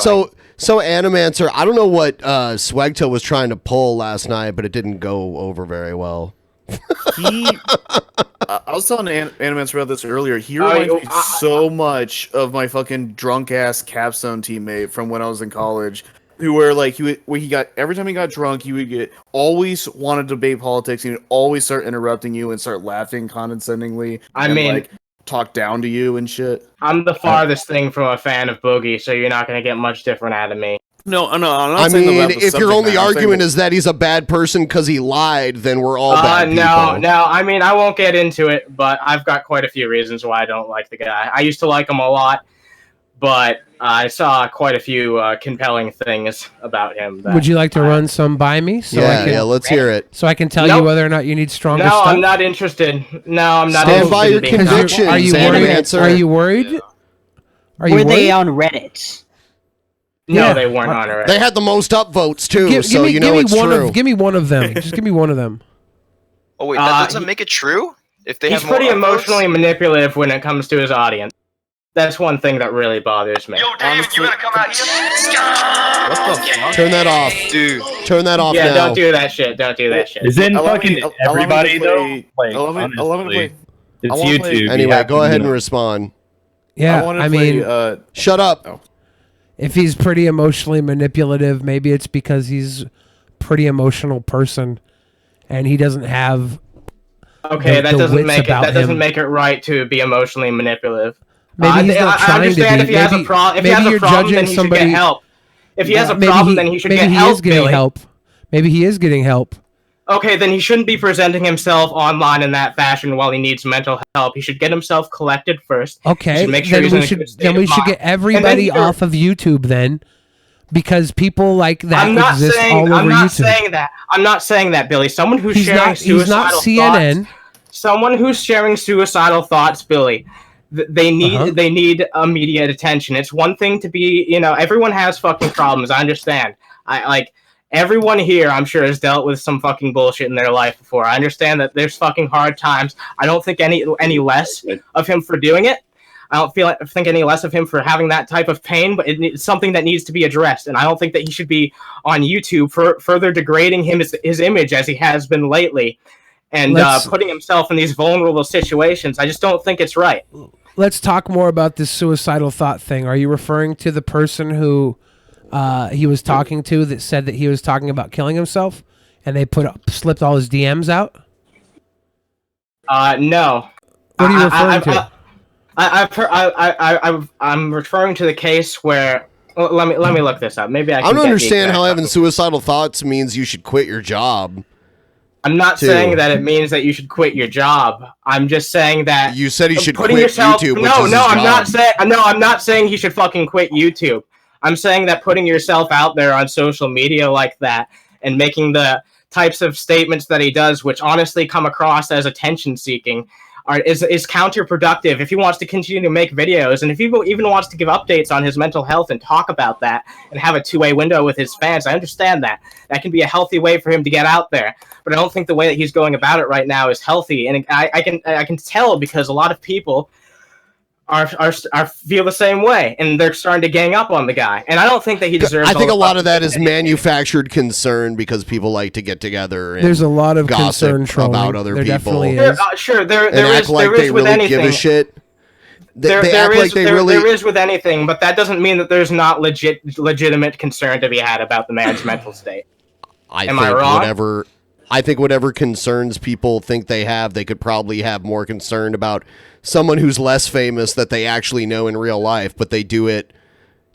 So Animancer, I don't know what Swegto was trying to pull last night, but it didn't go over very well. I was telling Animancer about this earlier. He reminds me so much of my fucking drunk ass capstone teammate from when I was in college. Where like he got every time he got drunk, he would always want to debate politics. He would always start interrupting you and start laughing condescendingly. Like talk down to you and shit. I'm the farthest thing from a fan of Boogie, so you're not gonna get much different out of me. No, I'm not I saying mean, about the if your subject only matter, I'm saying argument is that he's a bad person because he lied, then we're all bad people. No. I mean, I won't get into it, but I've got quite a few reasons why I don't like the guy. I used to like him a lot, but I saw quite a few compelling things about him. Would you like to run some by me? Yeah, let's hear it. So I can tell you whether or not you need stronger No, stuff? I'm not interested. No, I'm not Stand interested. by your in being convictions, Are you worried? Animancer. Are you worried? Are you Were they worried? on Reddit? No, they weren't on it. They had the most upvotes too, Give so me, you know give me it's one true. give me one of them. Just give me one of them. Oh wait, that doesn't make it true. If they He's have more pretty upvotes? emotionally manipulative when it comes to his audience. That's one thing that really bothers me. Yo, David, you gotta come out here. What the fuck? Turn that off, dude. Turn that off Yeah, now. don't do that shit. Don't do that shit. Isn't Allow me- fucking allow me to everybody play- though? Like, allow me to honestly, play. it's I wanna play- YouTube. Anyway, go ahead and respond. Yeah, wanna I play, mean, shut up. if he's pretty emotionally manipulative, maybe it's because he's a pretty emotional person, and he doesn't have. Okay, the that doesn't wits make it. about That doesn't him. make it right to be emotionally manipulative. Maybe he's not I trying to understand be. if he has a Maybe- problem. If he maybe has a you're problem, judging then he should somebody- get help. If he has a Maybe problem, then he should maybe get he help. is getting Billy. help. Maybe he is getting help. Okay, then he shouldn't be presenting himself online in that fashion while he needs mental help. He should get himself collected first. He Okay, should make sure then he's we in a should good state of get mind. And then everybody either- off of YouTube then, because people like that I'm not exist saying. all over I'm not YouTube. saying that. I'm not saying that, Billy. Someone who's He's sharing not. He's suicidal not CNN. thoughts. Someone who's sharing suicidal thoughts, Billy. They need immediate attention. It's one thing to be, everyone has fucking problems. I understand. Everyone here, I'm sure, has dealt with some fucking bullshit in their life before. I understand that there's fucking hard times. I don't think any less of him for doing it. I don't think any less of him for having that type of pain, but it's something that needs to be addressed. And I don't think that he should be on YouTube for further degrading his image as he has been lately, and putting himself in these vulnerable situations. I just don't think it's right. Let's talk more about this suicidal thought thing. Are you referring to the person who he was talking to that said that he was talking about killing himself, and they slipped all his DMs out? No. What are you referring to? I'm referring to the case where. Well, let me look this up. Maybe I I can don't get understand the how exact having suicidal thoughts means you should quit your job. I'm not too. saying that it means that you should quit your job. I'm just saying that You said he should putting quit yourself. YouTube, which No, is no, his I'm job. not saying. No, I'm not saying he should fucking quit YouTube. I'm saying that putting yourself out there on social media like that and making the types of statements that he does, which honestly come across as attention-seeking, is counterproductive if he wants to continue to make videos, and if he even wants to give updates on his mental health and talk about that and have a two-way window with his fans. I understand that. That can be a healthy way for him to get out there, but I don't think the way that he's going about it right now is healthy, and I can tell because a lot of people are feel the same way, and they're starting to gang up on the guy, and I don't think that he deserves. I think a lot of that is manufactured concern because people like to get together. And There's a lot of gossip concern trolling. about other There people. definitely is. Sure, there and act is like there they is with really give anything. a shit. They There act is like they really. there is with anything, but that doesn't mean that there's not legitimate concern to be had about the man's mental state. Am I wrong? I think whatever concerns people think they have, they could probably have more concern about someone who's less famous that they actually know in real life, but they do it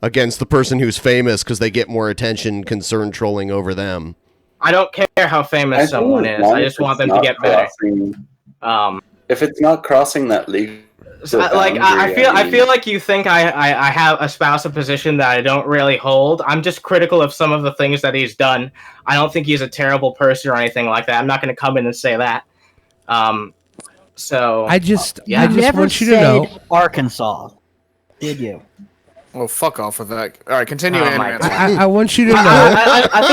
against the person who's famous because they get more attention, concern trolling over them. I don't care how famous someone is. I just want them to get better. If it's not crossing that legal I feel like you think I have espouse a position that I don't really hold. I'm just critical of some of the things that he's done. I don't think he's a terrible person or anything like that. I'm not going to come in and say that. So I just never want you to said know. Arkansas, did you? Well, fuck off with that. All right, continue. I want you to know. I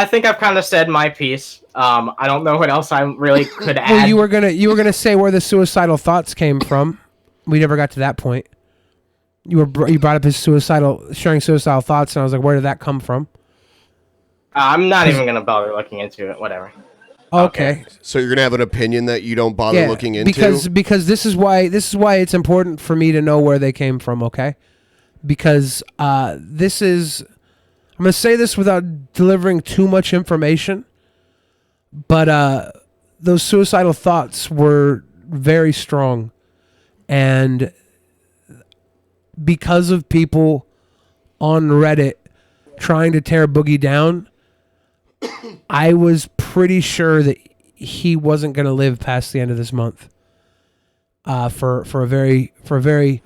think I've kind of said my piece. I don't know what else I really could add. Well, you were gonna say where the suicidal thoughts came from. We never got to that point. You brought up his sharing suicidal thoughts, and I was like, where did that come from? I'm not even gonna bother looking into it. Whatever. Okay. So you're gonna have an opinion that you don't bother looking into because this is why it's important for me to know where they came from. Okay, because I'm gonna say this without delivering too much information, but those suicidal thoughts were very strong, and because of people on Reddit trying to tear Boogie down, I was pretty sure that he wasn't going to live past the end of this month. For a very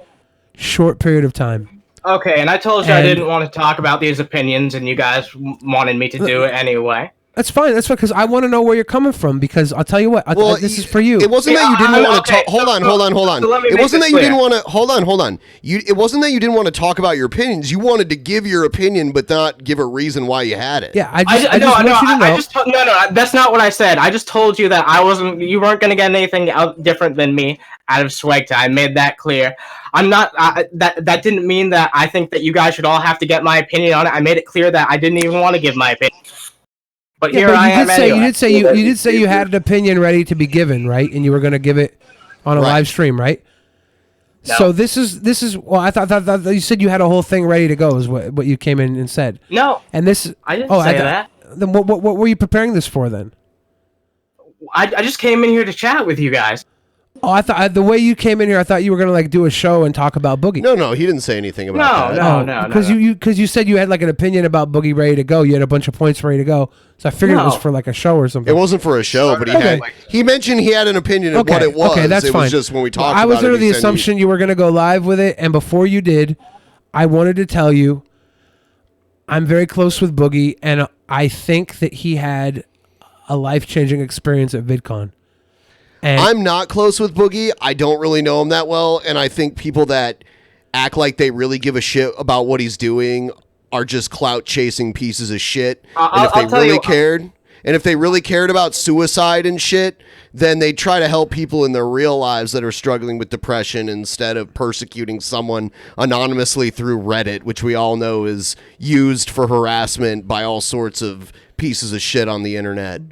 short period of time. Okay, and I told you I didn't want to talk about these opinions, and you guys wanted me to do it anyway. That's fine. That's fine because I want to know where you're coming from. Because I'll tell you what. This is for you. It wasn't that you didn't want to talk. Hold on. It wasn't that you didn't want to. Hold on. It wasn't that you didn't want to talk about your opinions. You wanted to give your opinion, but not give a reason why you had it. Yeah, I just want you to know. No, that's not what I said. I just told you that you weren't going to get anything different than me out of Swagta. I made that clear. I'm not. That didn't mean that I think that you guys should all have to get my opinion on it. I made it clear that I didn't even want to give my opinion. But here I am anyway. You did say you had an opinion ready to be given, right? And you were going to give it on a live stream, right? No. So this is. Well, I thought you said you had a whole thing ready to go. Is what you came in and said. No. And this. I didn't say that. Then what were you preparing this for then? I just came in here to chat with you guys. Oh, I thought the way you came in here, I thought you were gonna do a show and talk about Boogie. No, he didn't say anything about that. No. Because you said you had an opinion about Boogie ready to go. You had a bunch of points ready to go. So I figured it was for a show or something. It wasn't for a show, but he mentioned he had an opinion of what it was. Okay, that's fine. It was just when we talked about it. I was under the assumption you were gonna go live with it, and before you did, I wanted to tell you I'm very close with Boogie, and I think that he had a life-changing experience at VidCon. And I'm not close with Boogie. I don't really know him that well, and I think people that act like they really give a shit about what he's doing are just clout-chasing pieces of shit. And if they really cared about suicide and shit, then they try to help people in their real lives that are struggling with depression instead of persecuting someone anonymously through Reddit, which we all know is used for harassment by all sorts of pieces of shit on the internet.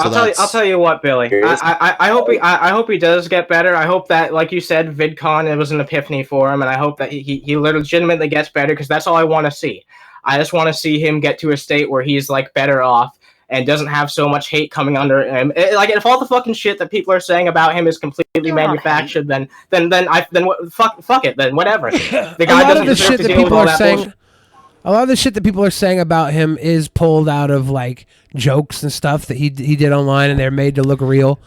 I'll tell you what, Billy. I hope he does get better. I hope that, like you said, VidCon, it was an epiphany for him, and I hope that he legitimately gets better because that's all I want to see. I just want to see him get to a state where he's better off and doesn't have so much hate coming under him. Like, if all the fucking shit that people are saying about him is completely manufactured, then fuck it, then whatever. The guy doesn't deserve to deal with all that bullshit. A lot of the shit that people are saying about him is pulled out of like jokes and stuff that he did online, and they're made to look real.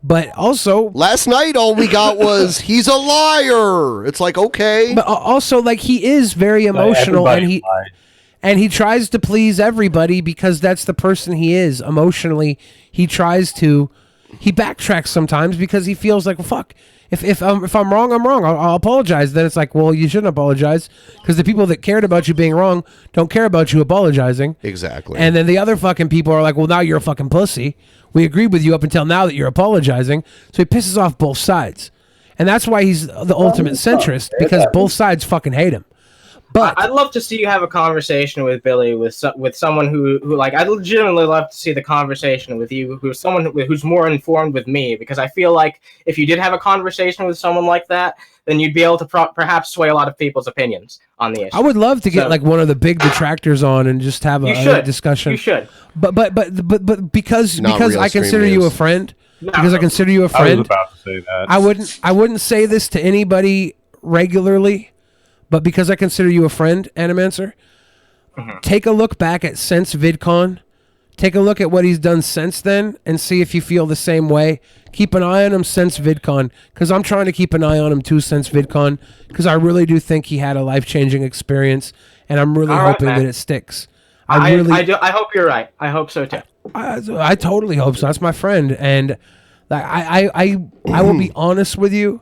But also, last night all we got was he's a liar. It's like, okay, but also like he is very emotional, and he tries to please everybody because that's the person he is emotionally. He backtracks sometimes because he feels like, well, fuck. If I'm wrong, I'm wrong. I'll apologize. Then it's like, well, you shouldn't apologize because the people that cared about you being wrong don't care about you apologizing. Exactly. And then the other fucking people are like, well, now you're a fucking pussy. We agreed with you up until now that you're apologizing. So he pisses off both sides. And that's why he's the ultimate centrist, because both sides fucking hate him. But I'd love to see you have a conversation with Billy with someone who like, I'd legitimately love to see the conversation with you, who's someone who's more informed with me, because I feel like if you did have a conversation with someone like that, then you'd be able to perhaps sway a lot of people's opinions on the issue. I would love to get like one of the big detractors on and just have a discussion. You should. But because I consider you a friend, I consider you a friend. I was about to say that. I wouldn't say this to anybody regularly. But because I consider you a friend, Animancer, take a look back at since VidCon. Take a look at what he's done since then and see if you feel the same way. Keep an eye on him since VidCon, because I'm trying to keep an eye on him too since VidCon, because I really do think he had a life-changing experience, and I'm really hoping that it sticks. I hope you're right. I hope so too. I totally hope so. That's my friend, and I will be honest with you.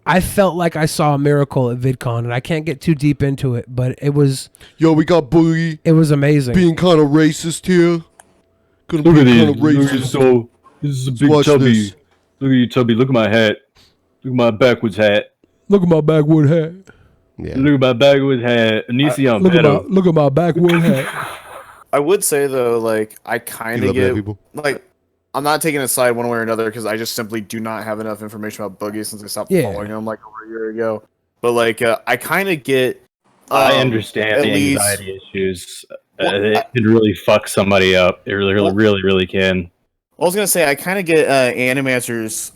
I felt like I saw a miracle at VidCon, and I can't get too deep into it, but it was... Yo, we got Boogie. It was amazing. Being kind of racist here. Look at this. So, this is a big Tubby. Look at you, Tubby. Look at my hat. Look at my backwards hat. Look at my backwood hat. Yeah. Look at my backwards hat. Anicia, look at my backwood hat. I would say, though, like, I kind of get... Like, I'm not taking a side one way or another because I just simply do not have enough information about Boogie since I stopped following him like over a year ago. But like, I kind of get. I understand the anxiety issues. It can really fuck somebody up. It really can. I was gonna say I kind of get Animancer's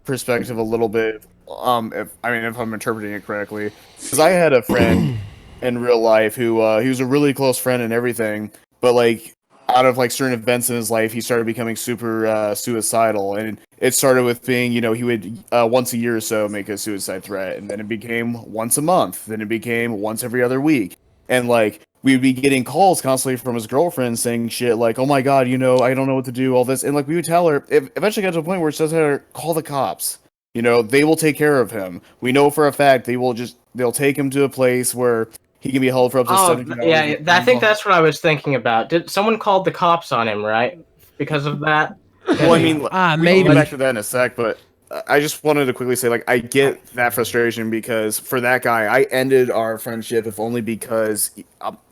perspective a little bit. If I'm interpreting it correctly, because I had a friend in real life who he was a really close friend and everything, but like. Out of like certain events in his life, he started becoming super suicidal, and it started with being, he would once a year or so make a suicide threat, and then it became once a month, then it became once every other week, and like we would be getting calls constantly from his girlfriend saying shit like, "Oh my god, I don't know what to do," all this, and like we would tell her. It eventually got to a point where it says her call the cops. They will take care of him. We know for a fact they'll take him to a place where. He can be held for up to 70 hours. Yeah, I think that's what I was thinking about. Did someone called the cops on him, right? Because of that? Well, I mean, maybe. We'll get back to that in a sec, but I just wanted to quickly say, like, I get that frustration because for that guy, I ended our friendship if only because,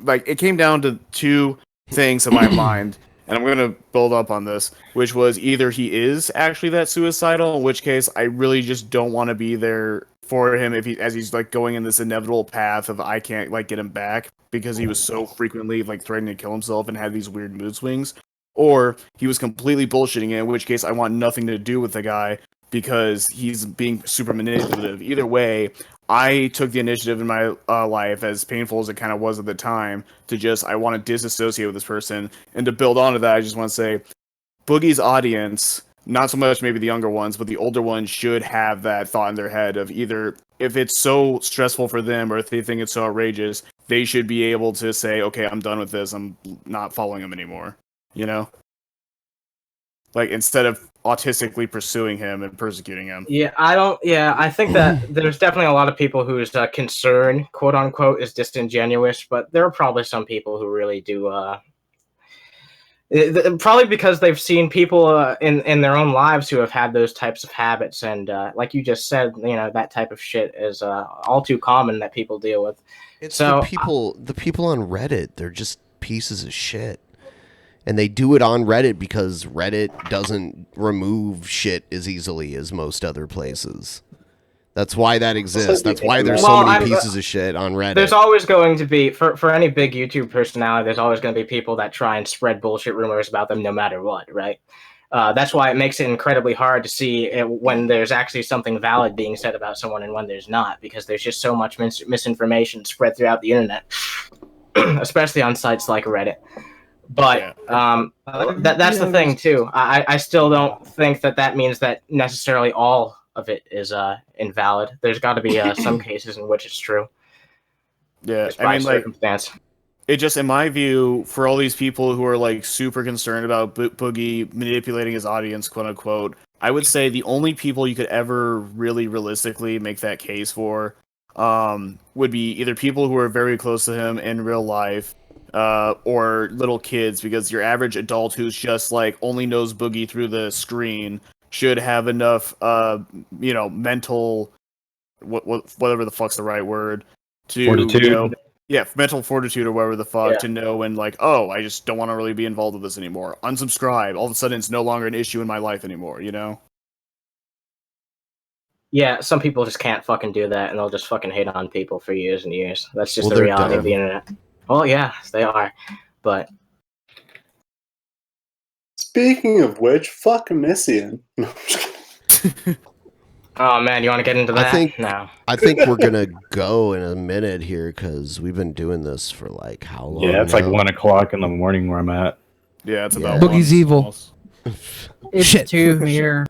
like, it came down to two things in my mind, and I'm going to build up on this, which was either he is actually that suicidal, in which case I really just don't want to be there for him as he's like going in this inevitable path of I can't like get him back because he was so frequently like threatening to kill himself and had these weird mood swings, or he was completely bullshitting it, in which case I want nothing to do with the guy because he's being super manipulative. Either way, I took the initiative in my life, as painful as it kind of was at the time, to just I want to disassociate with this person, and to build onto that, I just want to say Boogie's audience. Not so much maybe the younger ones, but the older ones should have that thought in their head of either if it's so stressful for them or if they think it's so outrageous, they should be able to say, okay, I'm done with this. I'm not following him anymore. Like instead of autistically pursuing him and persecuting him. I think that there's definitely a lot of people whose concern, quote unquote, is disingenuous, but there are probably some people who really do probably because they've seen people in their own lives who have had those types of habits, and like you just said, that type of shit is all too common that people deal with. It's the people on Reddit. They're just pieces of shit, and they do it on Reddit because Reddit doesn't remove shit as easily as most other places. That's why that exists. That's why there's so many pieces of shit on Reddit. There's always going to be, for any big YouTube personality, there's always going to be people that try and spread bullshit rumors about them no matter what, right? That's why it makes it incredibly hard to see when there's actually something valid being said about someone and when there's not, because there's just so much misinformation spread throughout the internet, especially on sites like Reddit. But that's the thing, too. I still don't think that means that necessarily all of it is invalid. There's got to be some cases in which it's true. Yeah, I mean, circumstance. It just, in my view, for all these people who are like super concerned about Boogie manipulating his audience, quote unquote, I would say the only people you could ever really realistically make that case for would be either people who are very close to him in real life, or little kids, because your average adult who's just like only knows Boogie through the screen should have enough, mental, whatever the fuck's the right word, to fortitude. Mental fortitude or whatever the fuck, to know when, like, oh, I just don't want to really be involved with this anymore. Unsubscribe. All of a sudden, it's no longer an issue in my life anymore, you know? Yeah, some people just can't fucking do that, and they'll just fucking hate on people for years and years. That's just the reality of the internet. Well, yeah, they are, but... Speaking of which, fuck Amissian. Oh man, you want to get into that? I think we're gonna go in a minute here because we've been doing this for like how long? Yeah, it's like 1 o'clock in the morning where I'm at. Yeah, it's about Boogie's evil. It's Shit. 2 here.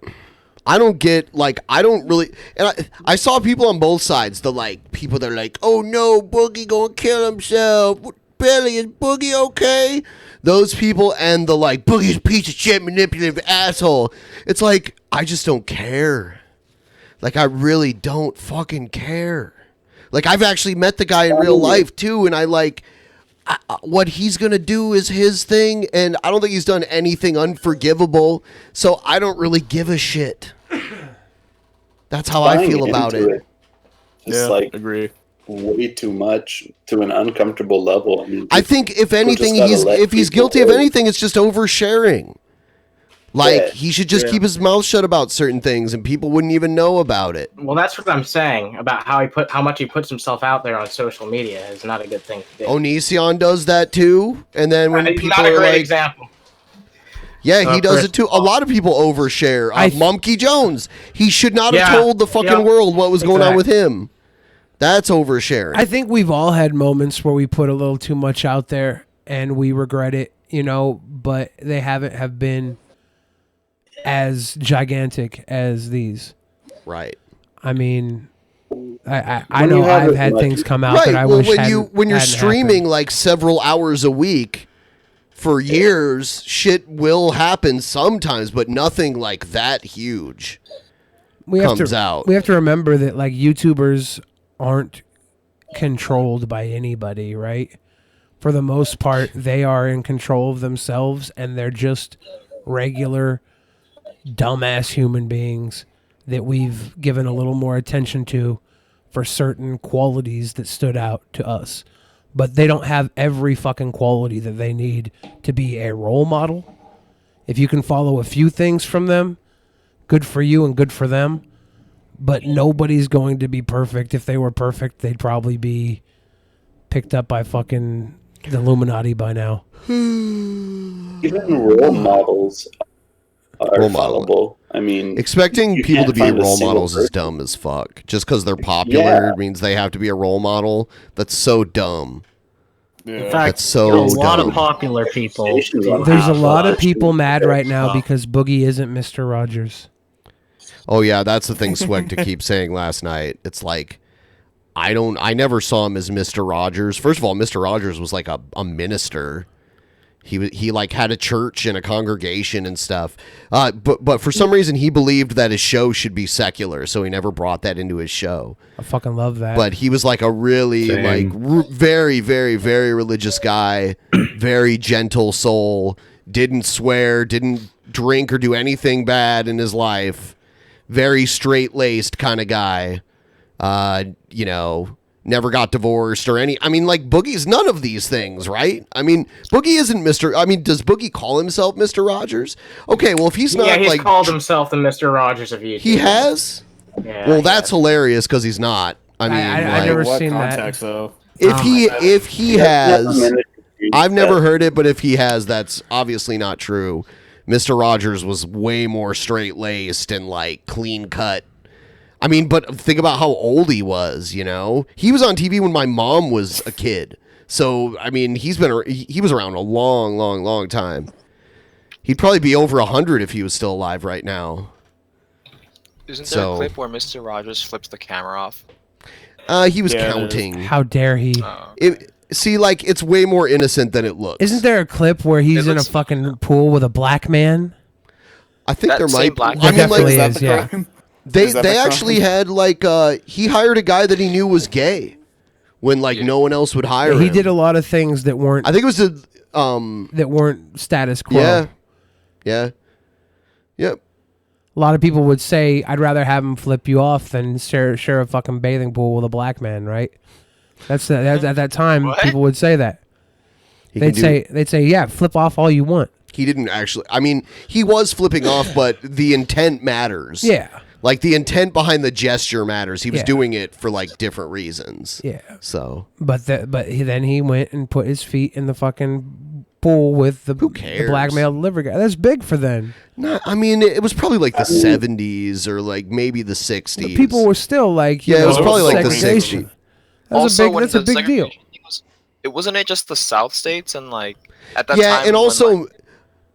I don't get, like, I don't really, and I saw people on both sides, the, like, people that are like, oh no, Boogie gonna kill himself, Billy, is Boogie okay? Those people, and the, like, Boogie's a piece of shit, manipulative asshole. It's like, I just don't care. Like, I really don't fucking care. Like, I've actually met the guy in real life, too, and I, like, what he's going to do is his thing, and I don't think he's done anything unforgivable, so I don't really give a shit. That's how I feel about it. It's like agree. Way too much to an uncomfortable level. I mean, I think if anything, if he's guilty of anything, it's just oversharing. Like, he should just keep his mouth shut about certain things, and people wouldn't even know about it. Well, that's what I'm saying about how much he puts himself out there on social media is not a good thing to do. Onision does that too, and then when people not a are great like, example. yeah, he does it too. A lot of people overshare. Mumkey Jones, he should not have Yeah, told the fucking world what was going on with him. That's oversharing. I think we've all had moments where we put a little too much out there and we regret it, but they haven't have been as gigantic as these. Right. I mean, I know I've had things come out that I wish when you're hadn't streaming happened. like several hours a week for years, shit will happen sometimes, but nothing like that huge comes out. We have to remember that like YouTubers aren't controlled by anybody, right? For the most part, they are in control of themselves, and they're just regular dumbass human beings that we've given a little more attention to for certain qualities that stood out to us. But they don't have every fucking quality that they need to be a role model. If you can follow a few things from them, good for you and good for them. But nobody's going to be perfect. If they were perfect, they'd probably be picked up by fucking the Illuminati by now. even role models are fallible. I mean, expecting you people to can't be find a role single models is person. dumb as fuck. Just because they're popular means they have to be a role model. That's so dumb. In fact, That's so a lot dumb. of popular people. There's a lot of people mad right now because Boogie isn't Mr. Rogers. Oh yeah, that's the thing Swag to keep saying last night. It's like I never saw him as Mr. Rogers. First of all, Mr. Rogers was like a minister. He like had a church and a congregation and stuff. But for some reason he believed that his show should be secular, so he never brought that into his show. I fucking love that. But he was like a really very, very, very religious guy, very gentle soul, didn't swear, didn't drink or do anything bad in his life. Very straight-laced kind of guy. Never got divorced or any. I mean, like, Boogie's none of these things, right? I mean, Boogie isn't Mr. I mean, does Boogie call himself Mr. Rogers? Okay, well, if he's not, he's like, called himself the Mr. Rogers of YouTube. he has? Yeah, Well, that's hilarious because he's not. I mean, I've never what seen context, that. though? If he has, I've never that. heard it, but if he has, that's obviously not true. Mr. Rogers was way more straight laced and like clean cut. I mean, but think about how old he was. You know, he was on TV when my mom was a kid. So I mean, he was around a long, long, long time. He'd probably be over 100 if he was still alive right now. Isn't there a clip where Mr. Rogers flips the camera off? He was counting. How dare he? See, like, it's way more innocent than it looks. Isn't there a clip where he's in a fucking pool with a black man? I think there might be. There definitely is, yeah. They actually had, like, he hired a guy that he knew was gay when, like, no one else would hire He him. did a lot of things that weren't. I think it was that weren't status quo. Yeah. Yep. A lot of people would say, "I'd rather have him flip you off than share a fucking bathing pool with a black man." Right? That's at that time people would say that. They'd say, "Yeah, flip off all you want." He didn't actually. I mean, he was flipping off, but the intent matters. Yeah. Like the intent behind the gesture matters. He was Yeah. doing it for like different reasons. Yeah. So. Then he went and put his feet in the fucking pool with the black male delivery guy. That's big for them. No, I mean it was probably like the 70s or like maybe the 60s. People were still like, it was probably like the segregation. 60s. That's a big deal. It wasn't it just the South states and like at that Yeah, time. and when, also like,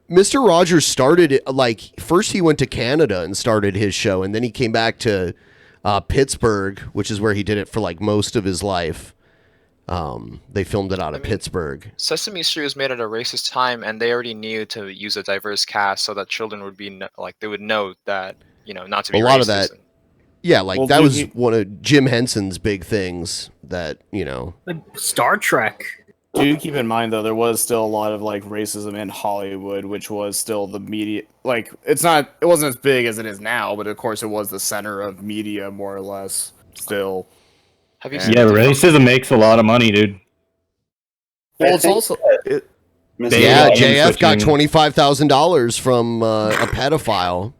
Mr. Rogers started it like first he went to Canada and started his show, and then he came back to Pittsburgh, which is where he did it for like most of his life. They filmed it out of Pittsburgh. Sesame Street was made at a racist time, and they already knew to use a diverse cast so that children would be like they would know that not to be A lot racist. of that. Yeah, like Well, that dude, was one of Jim Henson's big things that, Like Star Trek. Do keep in mind though, there was still a lot of like racism in Hollywood, which was still the media. Like it wasn't as big as it is now, but of course it was the center of media more or less. Still. Have you Yeah, racism makes a lot of money, dude. Well, it's also. Yeah, JF got $25,000 from a pedophile.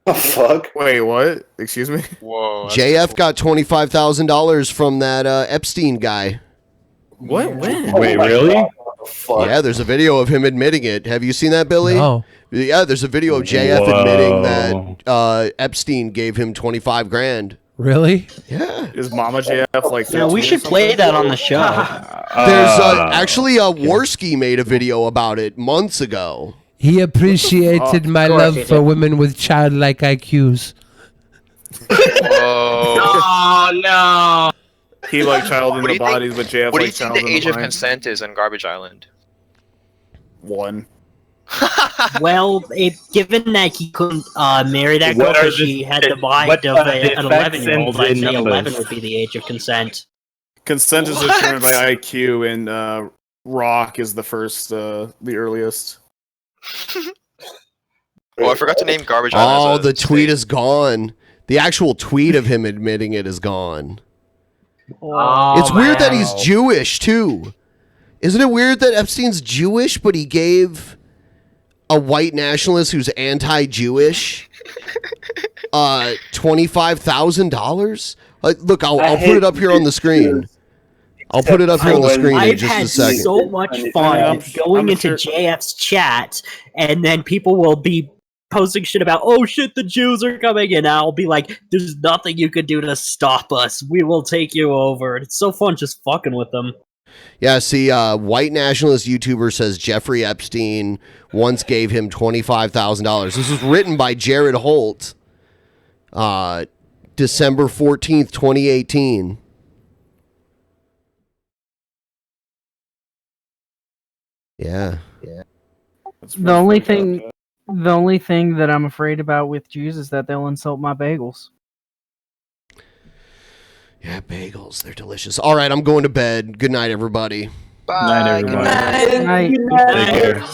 Oh, fuck. Wait, what? Excuse me? Whoa. JF got $25,000 from that Epstein guy. What? When? Wait, really? Yeah, there's a video of him admitting it. Have you seen that, Billy? No. Yeah, there's a video of JF admitting that Epstein gave him 25 grand. Really? Yeah. Is Mama JF like? Yeah, we 13 should or play something? that on the show. There's actually Worski made a video about it months ago. He appreciated my love for women with childlike IQs. Oh no! He like child in What do the you think- bodies, but JF What do you like think child in the the age of mind. consent is in Garbage Island? 1. Well, given that he couldn't marry that girl What are because the- she had the mind what of are the an effects 11-year-old, in I'd say numbers? 11 would be the age of consent. Consent is determined by IQ, and Rock is the first, the earliest. Oh, I forgot to name Garbage Island. Oh, as a the tweet state. is gone. The actual tweet of him admitting it is gone. Oh, It's weird that he's man. Jewish, too. Isn't it weird that Epstein's Jewish, but he gave a white nationalist who's anti-Jewish $25,000? Look, I'll put it up here on the screen. I'll put it up here on the screen in I've just had a second. so much fun going into JF's chat, and then people will be posting shit about, oh shit, the Jews are coming, and I'll be like, there's nothing you could do to stop us. We will take you over. And it's so fun just fucking with them. Yeah, see, white nationalist YouTuber says Jeffrey Epstein once gave him $25,000. This was written by Jared Holt, December 14th, 2018. Yeah. The only thing that I'm afraid about with Jews is that they'll insult my bagels. Yeah, bagels. They're delicious. All right, I'm going to bed. Good night, everybody. Bye. Night, everybody. Night. Take care.